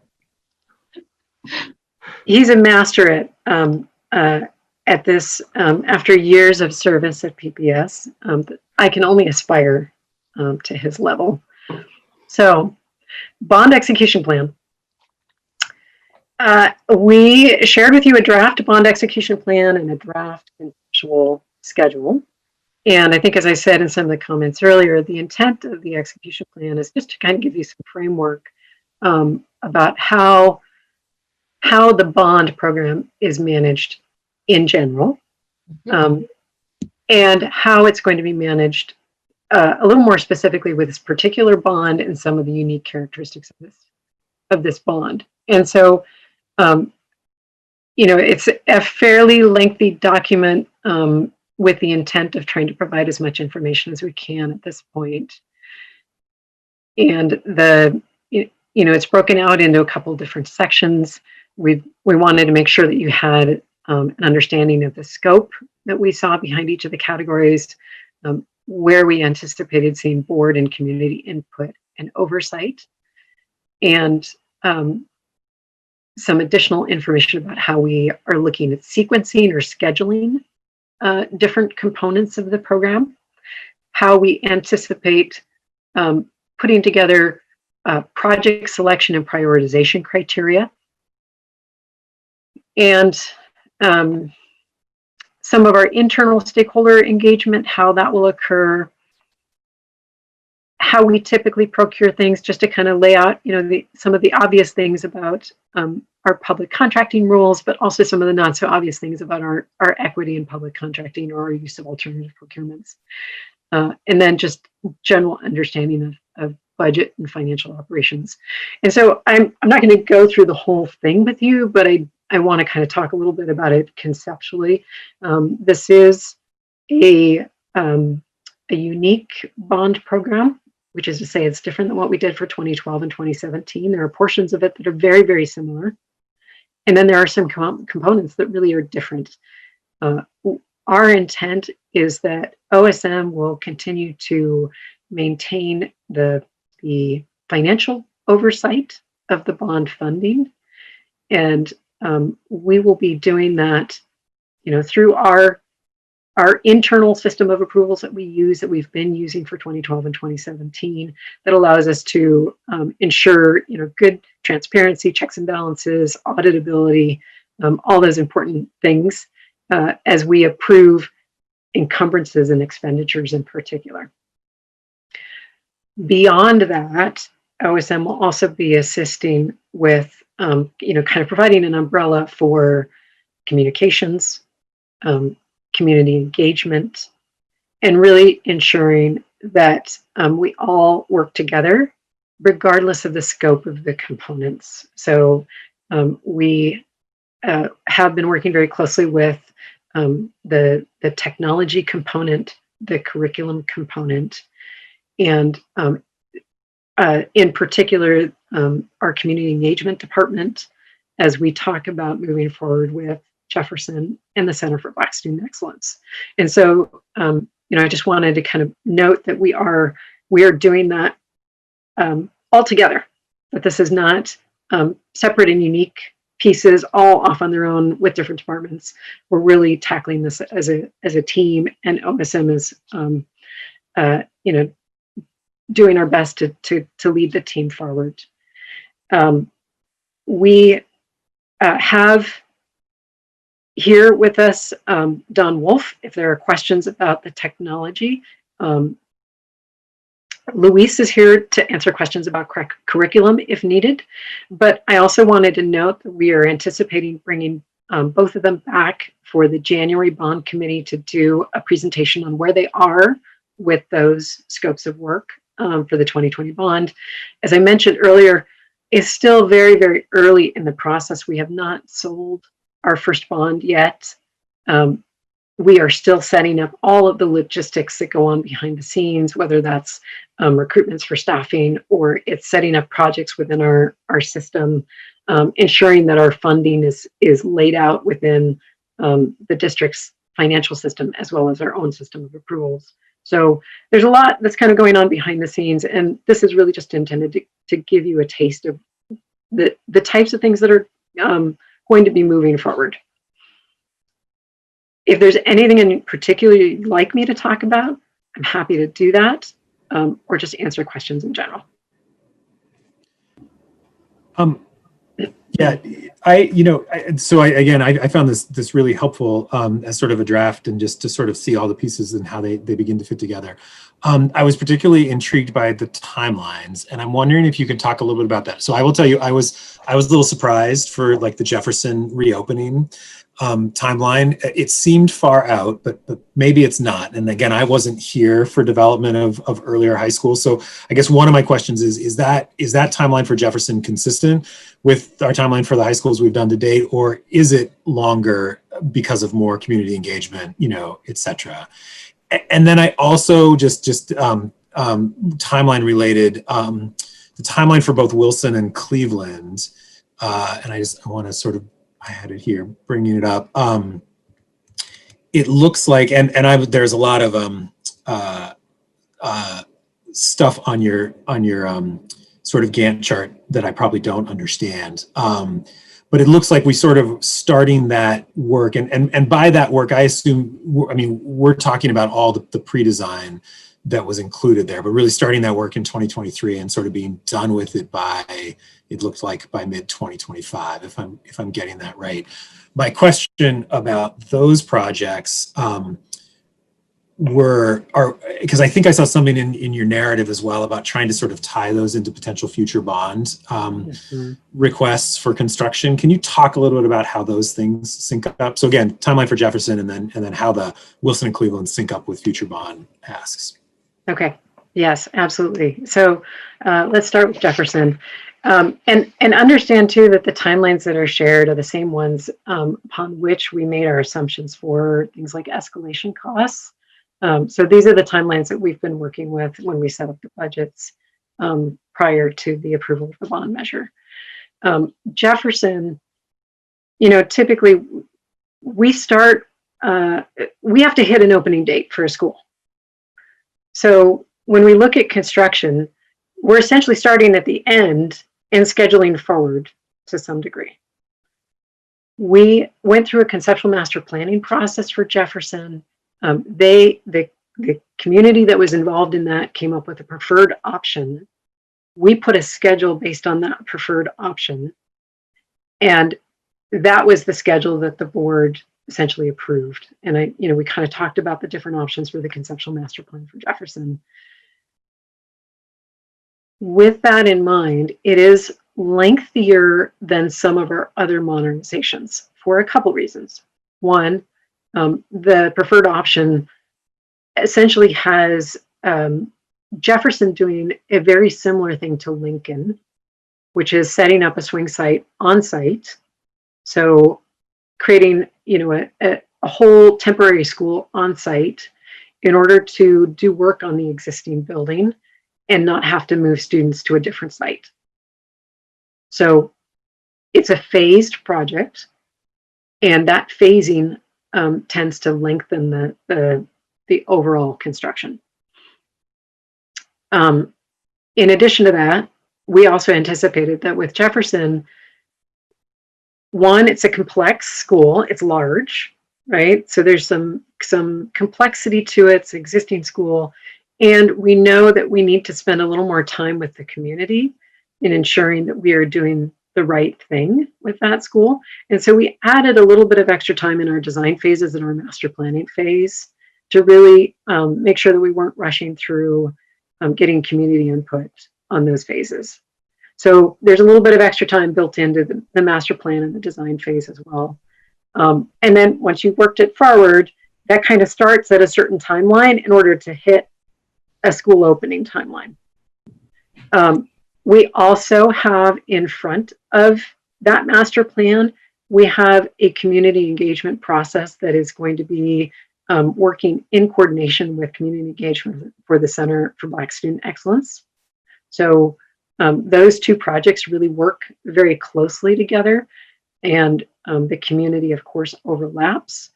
He's a master at this. After years of service at PPS, I can only aspire to his level. So, bond execution plan. We shared with you a draft bond execution plan and a draft conceptual schedule. And I think, as I said in some of the comments earlier, the intent of the execution plan is just to kind of give you some framework about how the bond program is managed in general, and how it's going to be managed a little more specifically with this particular bond and some of the unique characteristics of this bond. And so, it's a fairly lengthy document with the intent of trying to provide as much information as we can at this point. And it's broken out into a couple different sections. We wanted to make sure that you had an understanding of the scope that we saw behind each of the categories, where we anticipated seeing board and community input and oversight, and some additional information about how we are looking at sequencing or scheduling different components of the program, how we anticipate putting together project selection and prioritization criteria, and some of our internal stakeholder engagement, how that will occur, how we typically procure things, just to kind of lay out, some of the obvious things about our public contracting rules, but also some of the not so obvious things about our equity in public contracting or our use of alternative procurements. And then just general understanding of budget and financial operations. And so I'm not going to go through the whole thing with you, but I want to kind of talk a little bit about it conceptually. This is a unique bond program, which is to say it's different than what we did for 2012 and 2017. There are portions of it that are very, very similar. And then there are some components that really are different. Our intent is that OSM will continue to maintain the financial oversight of the bond funding. And we will be doing that, through our internal system of approvals that we use, that we've been using for 2012 and 2017, that allows us to ensure, good transparency, checks and balances, auditability, all those important things as we approve encumbrances and expenditures in particular. Beyond that, OSM will also be assisting with, kind of providing an umbrella for communications, community engagement, and really ensuring that we all work together regardless of the scope of the components. So we have been working very closely with the technology component, the curriculum component, and in particular, our community engagement department, as we talk about moving forward with Jefferson and the Center for Black Student Excellence. And so, I just wanted to kind of note that we are doing that all together, that this is not separate and unique pieces all off on their own with different departments. We're really tackling this as a team, and OSM is, doing our best to lead the team forward. We have here with us Don Wolf. If there are questions about the technology, Luis is here to answer questions about curriculum if needed. But I also wanted to note that we are anticipating bringing both of them back for the January bond committee to do a presentation on where they are with those scopes of work for the 2020 bond. As I mentioned earlier, it's still very, very early in the process. We have not sold our first bond yet. We are still setting up all of the logistics that go on behind the scenes, whether that's recruitments for staffing, or it's setting up projects within our system, ensuring that our funding is laid out within the district's financial system, as well as our own system of approvals, So there's a lot that's kind of going on behind the scenes, and this is really just intended to give you a taste of the types of things that are going to be moving forward. If there's anything in particular you'd like me to talk about, I'm happy to do that, or just answer questions in general. Yeah, I found this really helpful as sort of a draft, and just to sort of see all the pieces and how they begin to fit together. I was particularly intrigued by the timelines, and I'm wondering if you could talk a little bit about that. So I will tell you, I was a little surprised for like the Jefferson reopening timeline. It seemed far out, but maybe it's not. And again, I wasn't here for development of earlier high school. So I guess one of my questions is that timeline for Jefferson consistent with our timeline for the high schools we've done to date, or is it longer because of more community engagement, et cetera? And then I also just timeline related, the timeline for both Wilson and Cleveland, and I want to sort of, I had it here, bringing it up. It looks like, there's a lot of stuff on your sort of Gantt chart that I probably don't understand. But it looks like we sort of starting that work, and by that work, I assume, we're talking about all the pre-design that was included there, but really starting that work in 2023 and sort of being done with it it looked like by mid 2025, if I'm getting that right. My question about those projects because I think I saw something in your narrative as well about trying to sort of tie those into potential future bond requests for construction. Can you talk a little bit about how those things sync up? So again, timeline for Jefferson, and then how the Wilson and Cleveland sync up with future bond asks. Okay. Yes, absolutely. So let's start with Jefferson. And understand too that the timelines that are shared are the same ones upon which we made our assumptions for things like escalation costs. So these are the timelines that we've been working with when we set up the budgets prior to the approval of the bond measure. Jefferson, typically we have to hit an opening date for a school. So when we look at construction, we're essentially starting at the end and scheduling forward to some degree. We went through a conceptual master planning process for Jefferson. The community that was involved in that came up with a preferred option. We put a schedule based on that preferred option, and that was the schedule that the board essentially approved. And we kind of talked about the different options for the conceptual master plan for Jefferson. With that in mind, it is lengthier than some of our other modernizations for a couple reasons. One, the preferred option essentially has Jefferson doing a very similar thing to Lincoln, which is setting up a swing site on site. So creating, a whole temporary school on site in order to do work on the existing building and not have to move students to a different site. So it's a phased project, and that phasing tends to lengthen the overall construction. In addition to that, we also anticipated that with Jefferson, one, it's a complex school, it's large, right? So there's some complexity to it, it's an existing school, and we know that we need to spend a little more time with the community in ensuring that we are doing the right thing with that school. And so we added a little bit of extra time in our design phases and our master planning phase to really make sure that we weren't rushing through getting community input on those phases. So there's a little bit of extra time built into the master plan and the design phase as well. And then once you've worked it forward, that kind of starts at a certain timeline in order to hit a school opening timeline. We also have in front of that master plan, we have a community engagement process that is going to be working in coordination with community engagement for the Center for Black Student Excellence. So those two projects really work very closely together, and the community, of course, overlaps.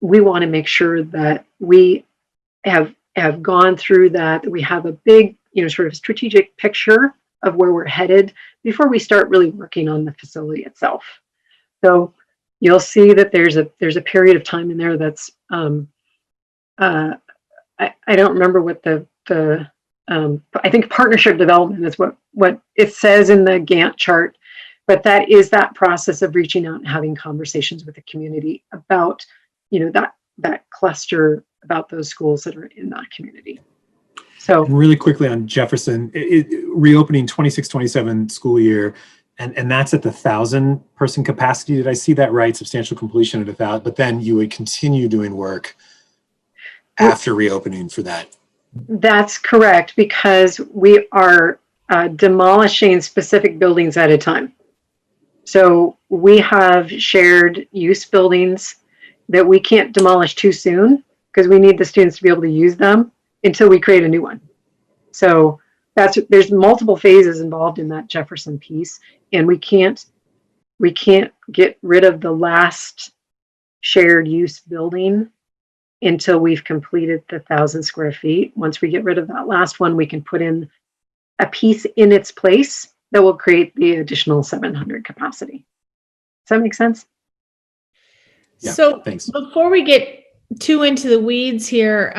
We want to make sure that we have gone through that we have a big, sort of strategic picture of where we're headed before we start really working on the facility itself. So you'll see that there's a period of time in there that's I don't remember what I think partnership development is what it says in the Gantt chart, but that is that process of reaching out and having conversations with the community about, that cluster, about those schools that are in that community. So And really quickly on Jefferson, reopening 26-27 school year, and that's at the 1,000 person capacity. Did I see that right? Substantial completion at 1,000, but then you would continue doing work after reopening for that. that's correct, because we are demolishing specific buildings at a time. So we have shared use buildings that we can't demolish too soon because we need the students to be able to use them until we create a new one. So there's multiple phases involved in that Jefferson piece, and we can't get rid of the last shared use building until we've completed the 1,000 square feet. Once we get rid of that last one, we can put in a piece in its place that will create the additional 700 capacity. Does that make sense? Yeah, So thanks. before we get too into the weeds here,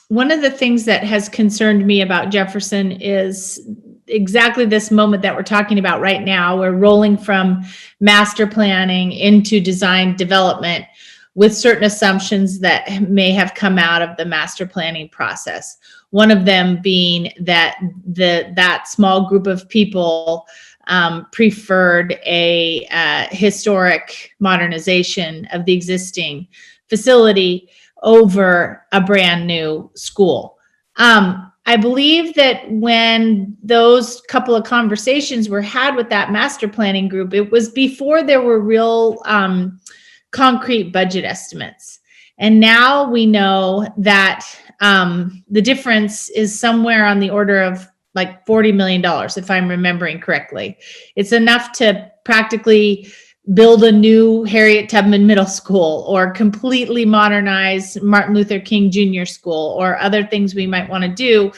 one of the things that has concerned me about Jefferson is exactly this moment that we're talking about right now. We're rolling from master planning into design development with certain assumptions that may have come out of the master planning process. One of them being that that small group of people preferred a historic modernization of the existing facility over a brand new school. I believe that when those couple of conversations were had with that master planning group, it was before there were real concrete budget estimates. And now we know that the difference is somewhere on the order of like $40 million, if I'm remembering correctly. It's enough to practically build a new Harriet Tubman Middle School or completely modernize Martin Luther King Jr. School or other things we might want to do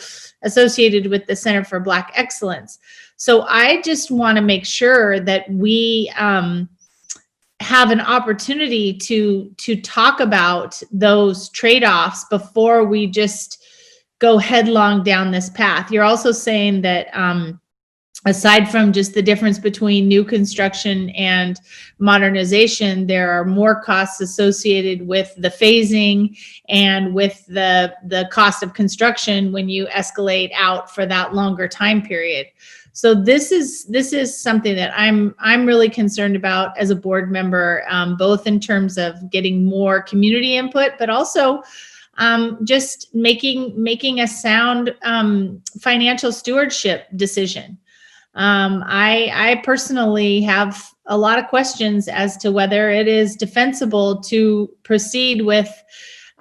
associated with the Center for Black Excellence. So I just want to make sure that we have an opportunity to talk about those trade-offs before we just go headlong down this path. You're also saying that aside from just the difference between new construction and modernization, there are more costs associated with the phasing and with the cost of construction when you escalate out for that longer time period. So this is something that I'm really concerned about as a board member, both in terms of getting more community input, but also just making a sound financial stewardship decision. I personally have a lot of questions as to whether it is defensible to proceed with,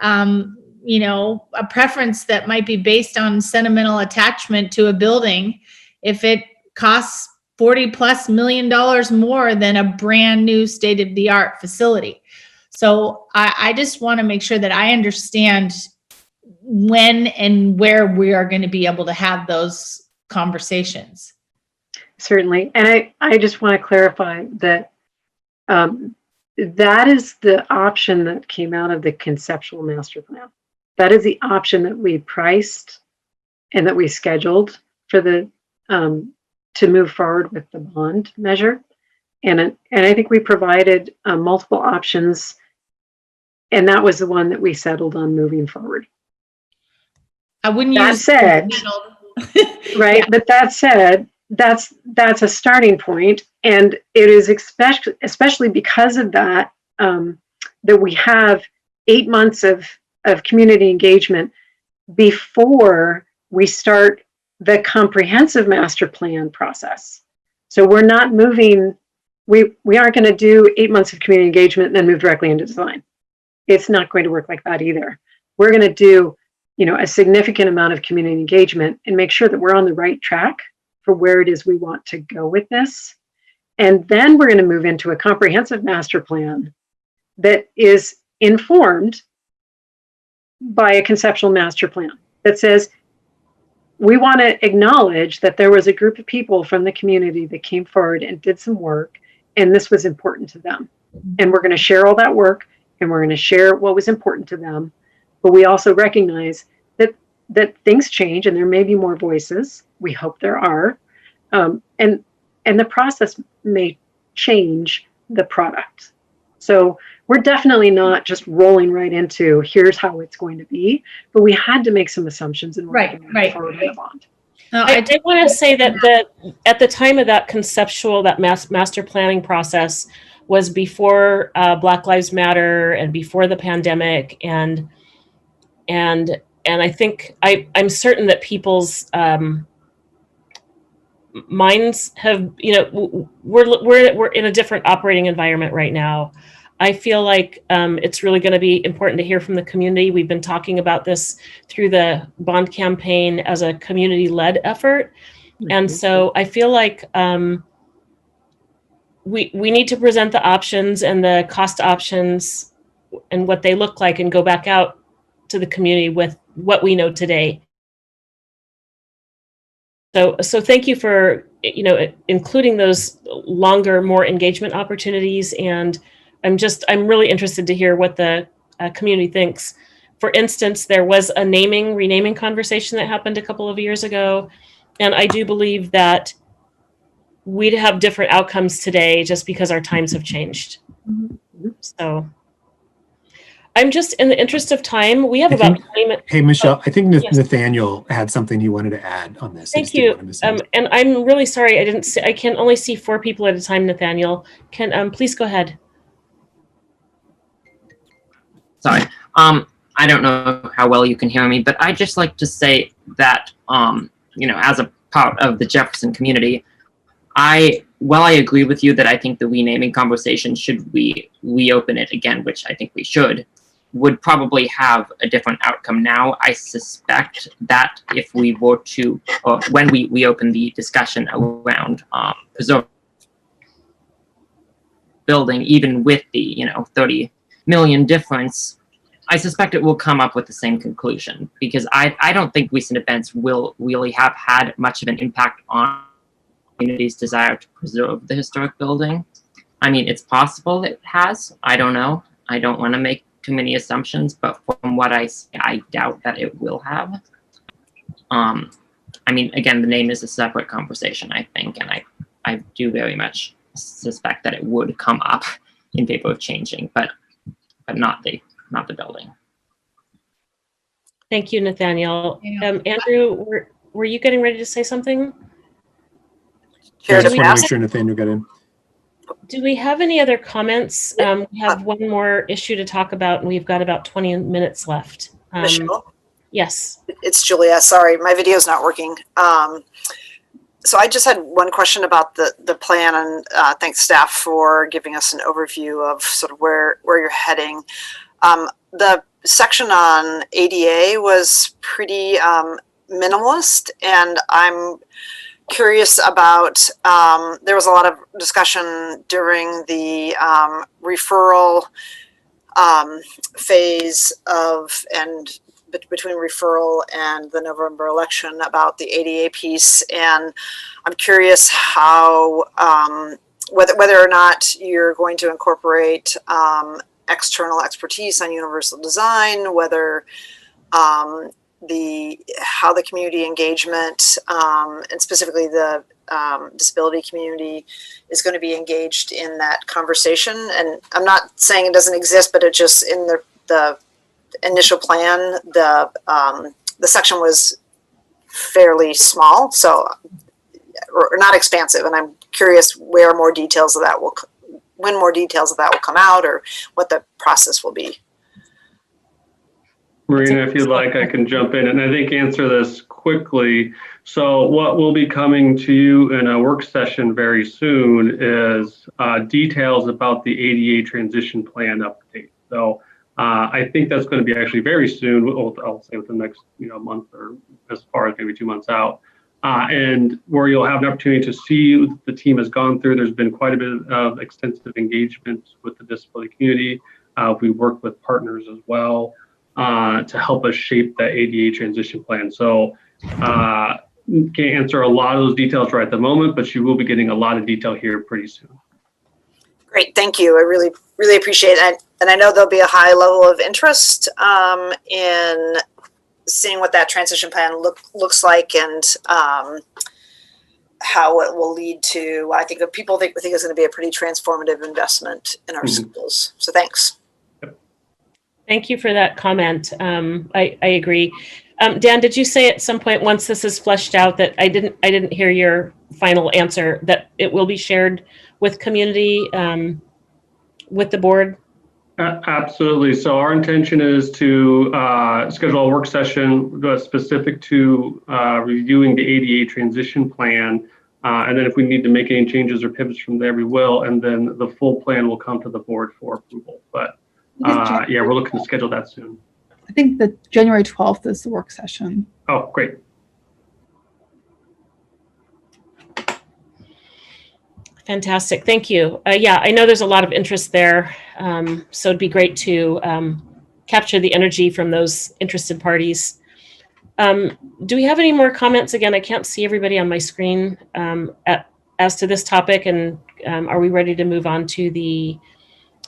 a preference that might be based on sentimental attachment to a building if it costs $40+ million more than a brand new state-of-the-art facility. So I just want to make sure that I understand when and where we are going to be able to have those conversations. Certainly. And I just want to clarify that that is the option that came out of the conceptual master plan. That is the option that we priced and that we scheduled for the to move forward with the bond measure. And I think we provided multiple options, and that was the one that we settled on moving forward. I wouldn't That use said, right? Yeah. But that said, that's a starting point, and it is especially because of that that we have 8 months of community engagement before we start the comprehensive master plan process. So we're not moving. We aren't going to do 8 months of community engagement and then move directly into design. It's not going to work like that either. We're going to do, a significant amount of community engagement and make sure that we're on the right track for where it is we want to go with this. And then we're going to move into a comprehensive master plan that is informed by a conceptual master plan that says, we want to acknowledge that there was a group of people from the community that came forward and did some work, and this was important to them. And we're going to share all that work, and we're going to share what was important to them. But we also recognize that things change, and there may be more voices. We hope there are. And the process may change the product. So we're definitely not just rolling right into here's how it's going to be, but we had to make some assumptions in order to move forward with the bond. I did want to say that at the time of that conceptual, that master planning process was before Black Lives Matter and before the pandemic, and I think I'm certain that people's minds have, we're in a different operating environment right now. I feel like it's really going to be important to hear from the community. We've been talking about this through the bond campaign as a community-led effort. And so I feel like we need to present the options and the cost options and what they look like and go back out to the community with what we know today. So thank you for, including those longer, more engagement opportunities. And I'm really interested to hear what the community thinks. For instance, there was a renaming conversation that happened a couple of years ago. And I do believe that we'd have different outcomes today just because our times have changed. So I'm just, in the interest of time, we have about 20 minutes. Hey, Michelle, I think yes. Nathaniel had something he wanted to add on this. Thank you. And I'm really sorry, I can only see 4 people at a time, Nathaniel. Please go ahead. Sorry. I don't know how well you can hear me, but I'd just like to say that, as a part of the Jefferson community, while I agree with you that I think the renaming conversation, should we reopen it again, which I think we should, would probably have a different outcome now. I suspect that if we were to, or when we reopen the discussion around preserve building, even with the 30 million difference, I suspect it will come up with the same conclusion, because I don't think recent events will really have had much of an impact on community's desire to preserve the historic building. I mean, it's possible it has. I don't know. I don't want to make too many assumptions, but from what I see, I doubt that it will have. I mean, again, the name is a separate conversation, I think, and I do very much suspect that it would come up in favor of changing, but not the building. Thank you, Nathaniel. Andrew, were you getting ready to say something? I just want to make sure Nathaniel got in. Do we have any other comments? We have one more issue to talk about, and we've got about 20 minutes left. Michelle? Yes. It's Julia. Sorry, my video's not working. So I just had one question about the plan, and thanks staff for giving us an overview of sort of where you're heading. The section on ADA was pretty minimalist, and I'm curious about, there was a lot of discussion during the referral phase and between referral and the November election about the ADA piece, and I'm curious how whether or not you're going to incorporate external expertise on universal design, whether how the community engagement and specifically the disability community is going to be engaged in that conversation. And I'm not saying it doesn't exist, but it just in the initial plan, the section was fairly small, so or not expansive. And I'm curious when more details of that will come out, or what the process will be. Marina, if you'd like, I can jump in and I think answer this quickly. So what will be coming to you in a work session very soon is details about the ADA transition plan update. So I think that's going to be actually very soon. I'll say within the next month, or as far as maybe 2 months out. And where you'll have an opportunity to see what the team has gone through. There's been quite a bit of extensive engagement with the disability community. We work with partners as well. to help us shape that ADA transition plan. So can't answer a lot of those details right at the moment, but you will be getting a lot of detail here pretty soon. Great, thank you. I really, really appreciate it. And I know there'll be a high level of interest in seeing what that transition plan looks like, and how it will lead to, I think people think it's going to be a pretty transformative investment in our schools. So thanks. Thank you for that comment. I agree. Dan, did you say at some point, once this is fleshed out, that I didn't hear your final answer, that it will be shared with community, with the board? Absolutely. So our intention is to schedule a work session specific to reviewing the ADA transition plan. And then if we need to make any changes or pivots from there, we will. And then the full plan will come to the board for approval. But yeah, we're looking to schedule that soon. I think that January 12th is the work session. Oh, great. Fantastic. Thank you. Yeah, I know there's a lot of interest there. So it'd be great to capture the energy from those interested parties. Do we have any more comments? Again, I can't see everybody on my screen as to this topic. And are we ready to move on to the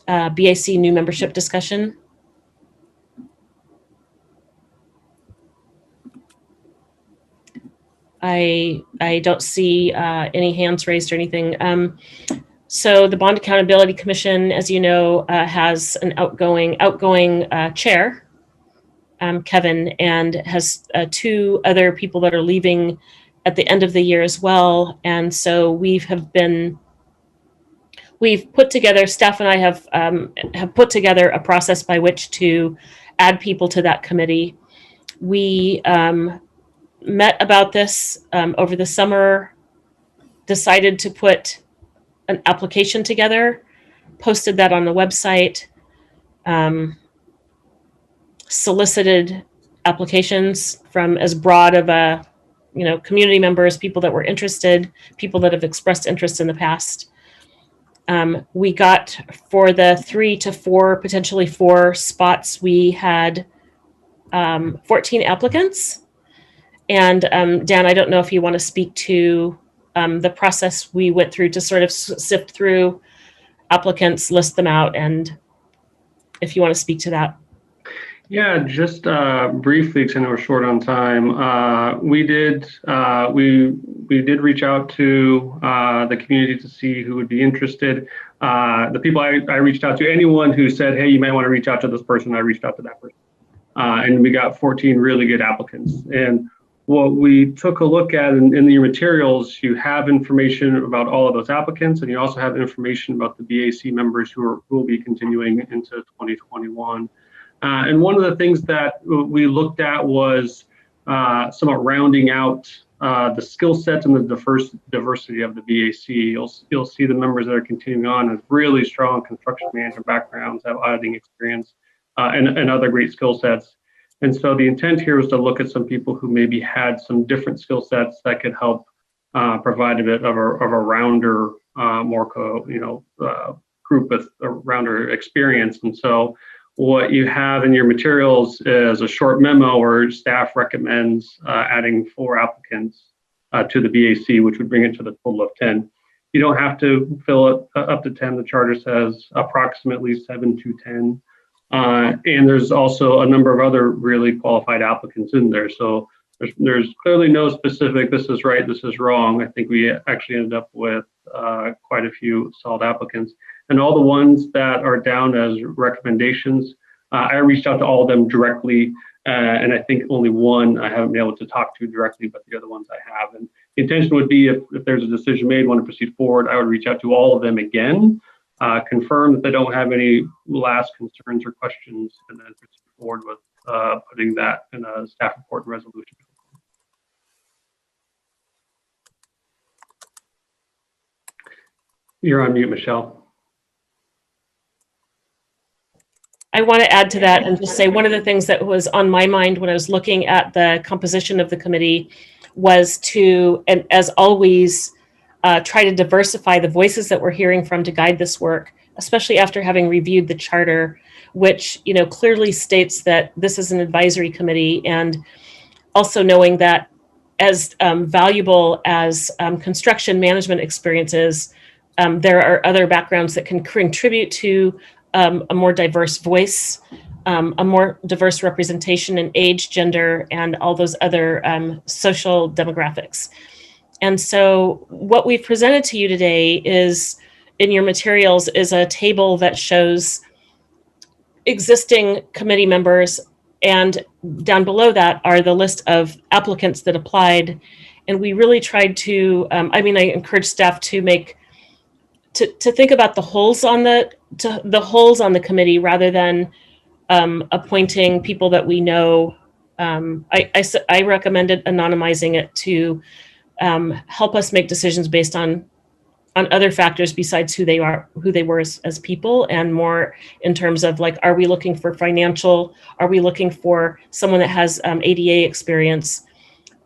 BAC new membership discussion? I don't see any hands raised or anything. So the Bond Accountability Commission, as you know, has an outgoing chair, Kevin, and has two other people that are leaving at the end of the year as well. And so we've put together, staff and I have put together a process by which to add people to that committee. We met about this over the summer, decided to put an application together, posted that on the website, solicited applications from as broad of a, community members, people that were interested, people that have expressed interest in the past. We got, for the 3 to 4, potentially 4 spots, we had 14 applicants. And Dan, I don't know if you want to speak to the process we went through to sort of sift through applicants, list them out, and if you want to speak to that. Yeah, just briefly, because I know we're short on time. We did reach out to the community to see who would be interested. The people I reached out to, anyone who said, hey, you might want to reach out to this person, I reached out to that person. And we got 14 really good applicants. And what we took a look at in your materials, you have information about all of those applicants, and you also have information about the BAC members who will be continuing into 2021. And one of the things that we looked at was somewhat rounding out the skill sets and the diversity of the BAC. You'll see the members that are continuing on as really strong construction management backgrounds, have auditing experience, and other great skill sets. And so the intent here was to look at some people who maybe had some different skill sets that could help provide a bit of a rounder, group with a rounder experience. And so what you have in your materials is a short memo where staff recommends adding 4 applicants to the BAC, which would bring it to the total of 10. You don't have to fill it up to 10. The charter says approximately 7 to 10. And there's also a number of other really qualified applicants in there. So there's clearly no specific, this is right, this is wrong. I think we actually ended up with quite a few solid applicants. And all the ones that are down as recommendations, I reached out to all of them directly. And I think only one I haven't been able to talk to directly, but the other ones I have. And the intention would be if there's a decision made, want to proceed forward, I would reach out to all of them again. Confirm that they don't have any last concerns or questions, and then proceed forward with putting that in a staff report and resolution. You're on mute, Michelle. I want to add to that and just say one of the things that was on my mind when I was looking at the composition of the committee was to, and as always, try to diversify the voices that we're hearing from to guide this work. especially after having reviewed the charter, which, you know, clearly states that this is an advisory committee, and also knowing that as valuable as construction management experience is, there are other backgrounds that can contribute to a more diverse voice, a more diverse representation in age, gender, and all those other social demographics. And so what we've presented to you today is, in your materials, is a table that shows existing committee members, and down below that are the list of applicants that applied. And we really tried to, I encourage staff to think about the holes on the committee rather than appointing people that we know. I recommended anonymizing it to help us make decisions based on other factors besides who they were as people, and more in terms of, like, are we looking for financial? Are we looking for someone that has ADA experience?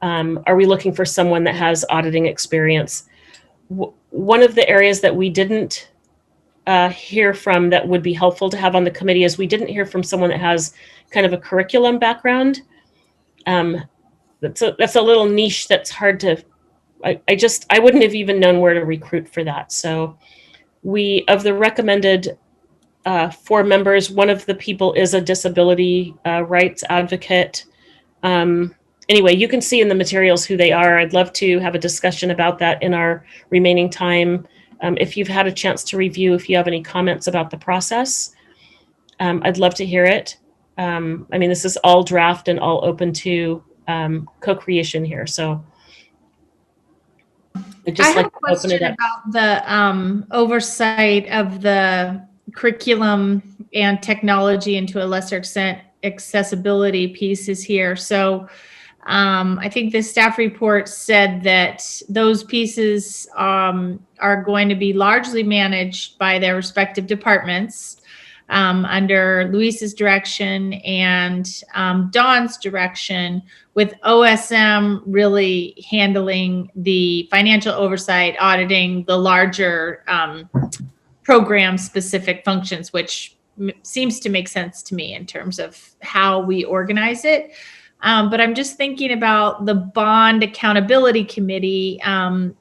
Are we looking for someone that has auditing experience? One of the areas that we didn't hear from that would be helpful to have on the committee is we didn't hear from someone that has kind of a curriculum background. That's a little niche that's hard to, I wouldn't have even known where to recruit for that. So of the recommended 4 members, one of the people is a disability rights advocate. Anyway, you can see in the materials who they are. I'd love to have a discussion about that in our remaining time. If you've had a chance to review, if you have any comments about the process, I'd love to hear it. This is all draft and all open to co-creation here. So I'd just like to open it up. About the oversight of the curriculum and technology, and to a lesser extent, accessibility pieces here. So I think the staff report said that those pieces are going to be largely managed by their respective departments under Luis's direction and Dawn's direction, with OSM really handling the financial oversight, auditing the larger program-specific functions, which seems to make sense to me in terms of how we organize it. But I'm just thinking about the Bond Accountability Committee.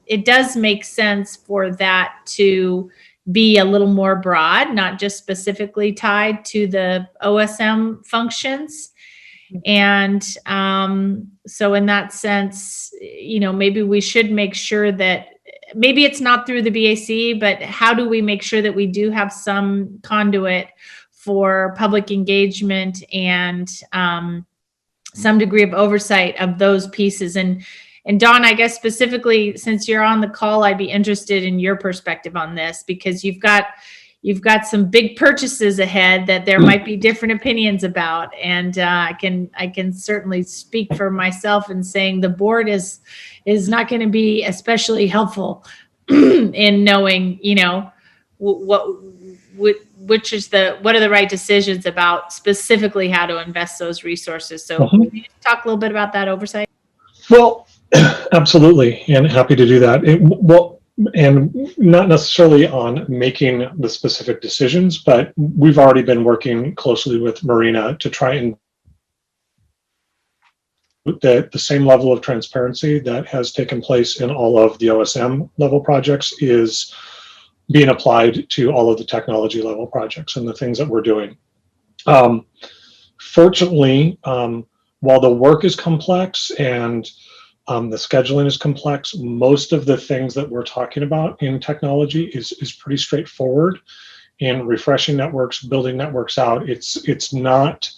It does make sense for that to be a little more broad, not just specifically tied to the OSM functions. And so in that sense, maybe we should make sure that maybe it's not through the BAC, but how do we make sure that we do have some conduit for public engagement and some degree of oversight of those pieces? And Dawn, I guess specifically, since you're on the call, I'd be interested in your perspective on this, because you've got some big purchases ahead that there might be different opinions about. And I can certainly speak for myself in saying the board is not going to be especially helpful in knowing, what are the right decisions about specifically how to invest those resources. So can you talk a little bit about that oversight? Well, absolutely, and happy to do that. And not necessarily on making the specific decisions, but we've already been working closely with Marina to try and the same level of transparency that has taken place in all of the OSM level projects is being applied to all of the technology level projects and the things that we're doing. Fortunately, while the work is complex and the scheduling is complex, most of the things that we're talking about in technology is pretty straightforward. In refreshing networks, building networks out, it's not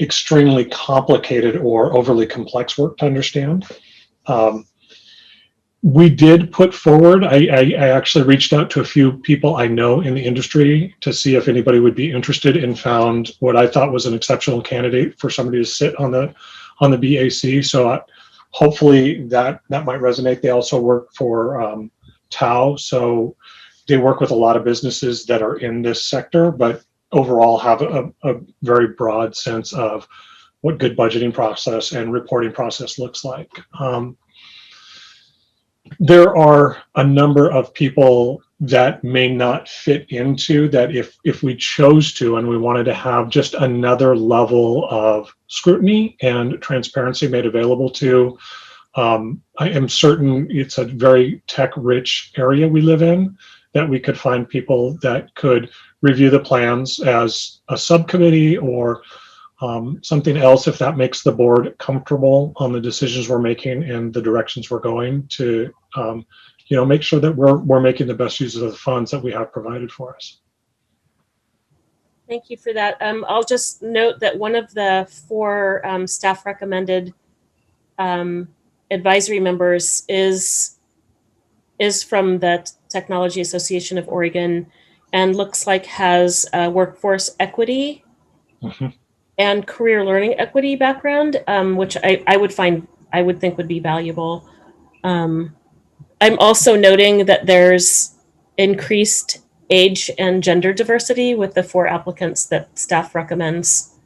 extremely complicated or overly complex work to understand. We did put forward, I actually reached out to a few people I know in the industry to see if anybody would be interested, and found what I thought was an exceptional candidate for somebody to sit on the BAC. So hopefully that might resonate. They also work for Tao, so they work with a lot of businesses that are in this sector, but overall have a very broad sense of what good budgeting process and reporting process looks like. There are a number of people that may not fit into that if we chose to and we wanted to have just another level of scrutiny and transparency made available to, I am certain it's a very tech-rich area we live in, that we could find people that could review the plans as a subcommittee or something else, if that makes the board comfortable on the decisions we're making and the directions we're going to, make sure that we're making the best use of the funds that we have provided for us. Thank you for that. I'll just note that one of the 4 staff recommended advisory members is from the Technology Association of Oregon, and looks like has a workforce equity and career learning equity background, which I would think would be valuable. I'm also noting that there's increased age and gender diversity with the 4 applicants that staff recommends,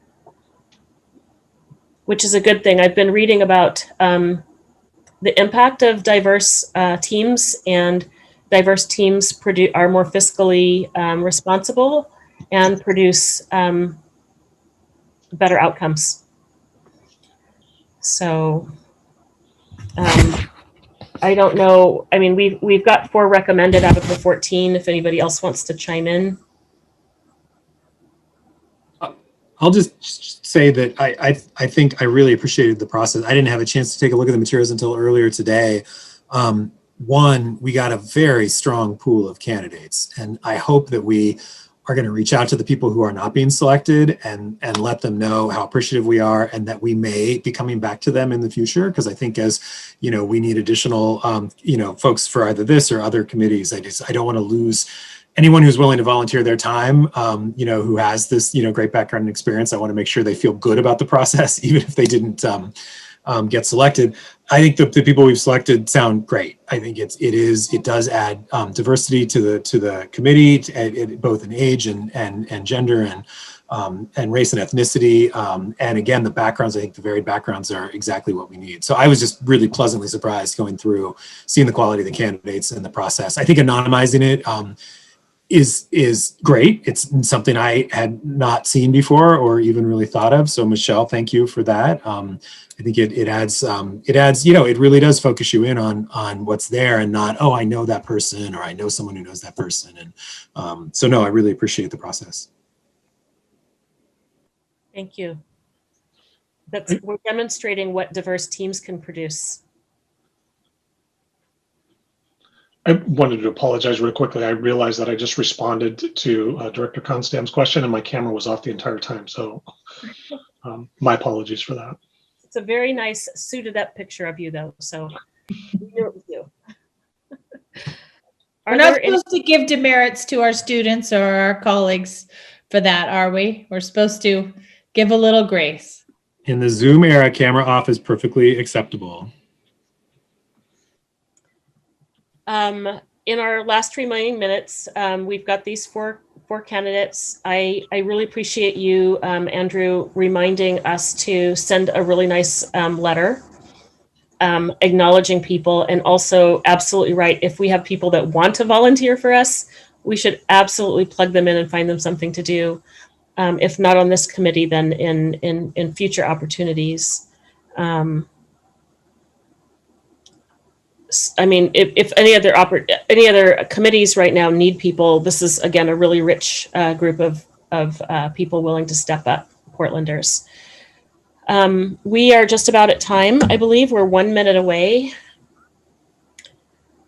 which is a good thing. I've been reading about the impact of diverse teams, and diverse teams are more fiscally responsible and produce better outcomes. So I don't know. I mean, we've got 4 recommended out of the 14. If anybody else wants to chime in. I'll just say that I think I really appreciated the process. I didn't have a chance to take a look at the materials until earlier today. One, we got a very strong pool of candidates, and I hope that we are going to reach out to the people who are not being selected and let them know how appreciative we are, and that we may be coming back to them in the future. Because I think, as you know, we need additional folks for either this or other committees. I don't want to lose anyone who's willing to volunteer their time, who has this, great background and experience. I want to make sure they feel good about the process, even if they didn't get selected. I think the people we've selected sound great. I think it does add diversity to the committee, both in age and gender and race and ethnicity. And again, the backgrounds, I think the varied backgrounds are exactly what we need. So I was just really pleasantly surprised going through, seeing the quality of the candidates and the process. I think anonymizing it is great. It's something I had not seen before or even really thought of. So Michelle, thank you for that. I think it adds, it really does focus you in on what's there, and not, oh, I know that person, or I know someone who knows that person. And so no, I really appreciate the process. Thank you. We're demonstrating what diverse teams can produce. I wanted to apologize real quickly. I realized that I just responded to Director Constam's question and my camera was off the entire time. So my apologies for that. It's a very nice suited up picture of you though. So we knew it was you. We're not supposed to give demerits to our students or our colleagues for that, are we? We're supposed to give a little grace. In the Zoom era, camera off is perfectly acceptable. In our last remaining minutes, we've got these four candidates. I really appreciate you, Andrew, reminding us to send a really nice letter acknowledging people, and also absolutely right. If we have people that want to volunteer for us, we should absolutely plug them in and find them something to do. If not on this committee, then in future opportunities. I mean, if any other committees right now need people, this is again a really rich group of people willing to step up, Portlanders. We are just about at time, I believe. We're 1 minute away.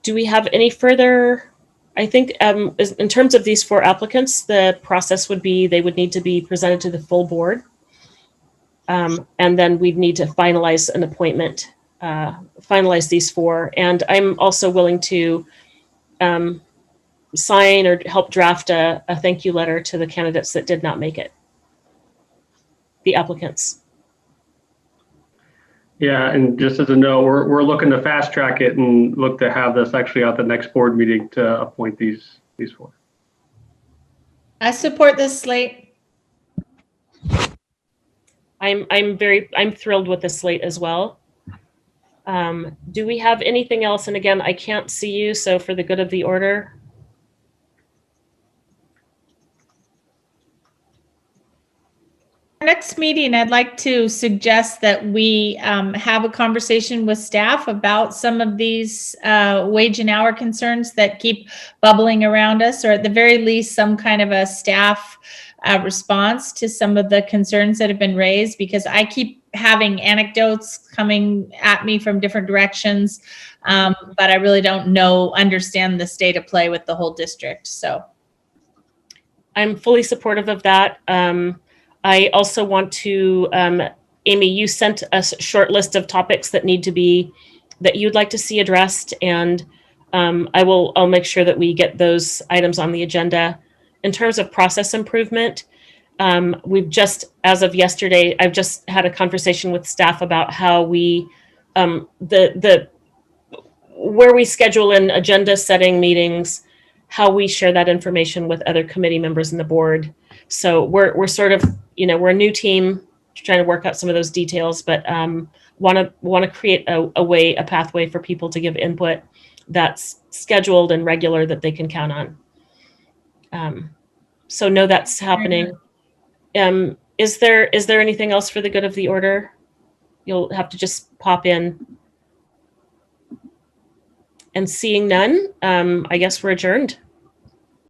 Do we have any further? I think in terms of these 4 applicants, the process would be they would need to be presented to the full board, and then we'd need to finalize an appointment. Finalize these 4, and I'm also willing to sign or help draft a thank you letter to the candidates that did not make it, the applicants. Yeah, and just as a note, we're looking to fast track it and look to have this actually at the next board meeting to appoint these 4. I support this slate. I'm thrilled with the slate as well. Do we have anything else? And again, I can't see you, so for the good of the order. next meeting, I'd like to suggest that we have a conversation with staff about some of these wage and hour concerns that keep bubbling around us, or at the very least, some kind of a staff response to some of the concerns that have been raised, because I keep having anecdotes coming at me from different directions, but I really don't understand the state of play with the whole district. So I'm fully supportive of that. I also want to, Amy, you sent us a short list of topics that you'd like to see addressed, and I'll make sure that we get those items on the agenda. In terms of process improvement, we've just, as of yesterday, I've just had a conversation with staff about how we, where we schedule in agenda setting meetings, how we share that information with other committee members in the board. So we're sort of, we're a new team trying to work out some of those details, but want to create a pathway for people to give input that's scheduled and regular that they can count on. So no, that's happening. Is there anything else for the good of the order? You'll have to just pop in. And seeing none, I guess we're adjourned.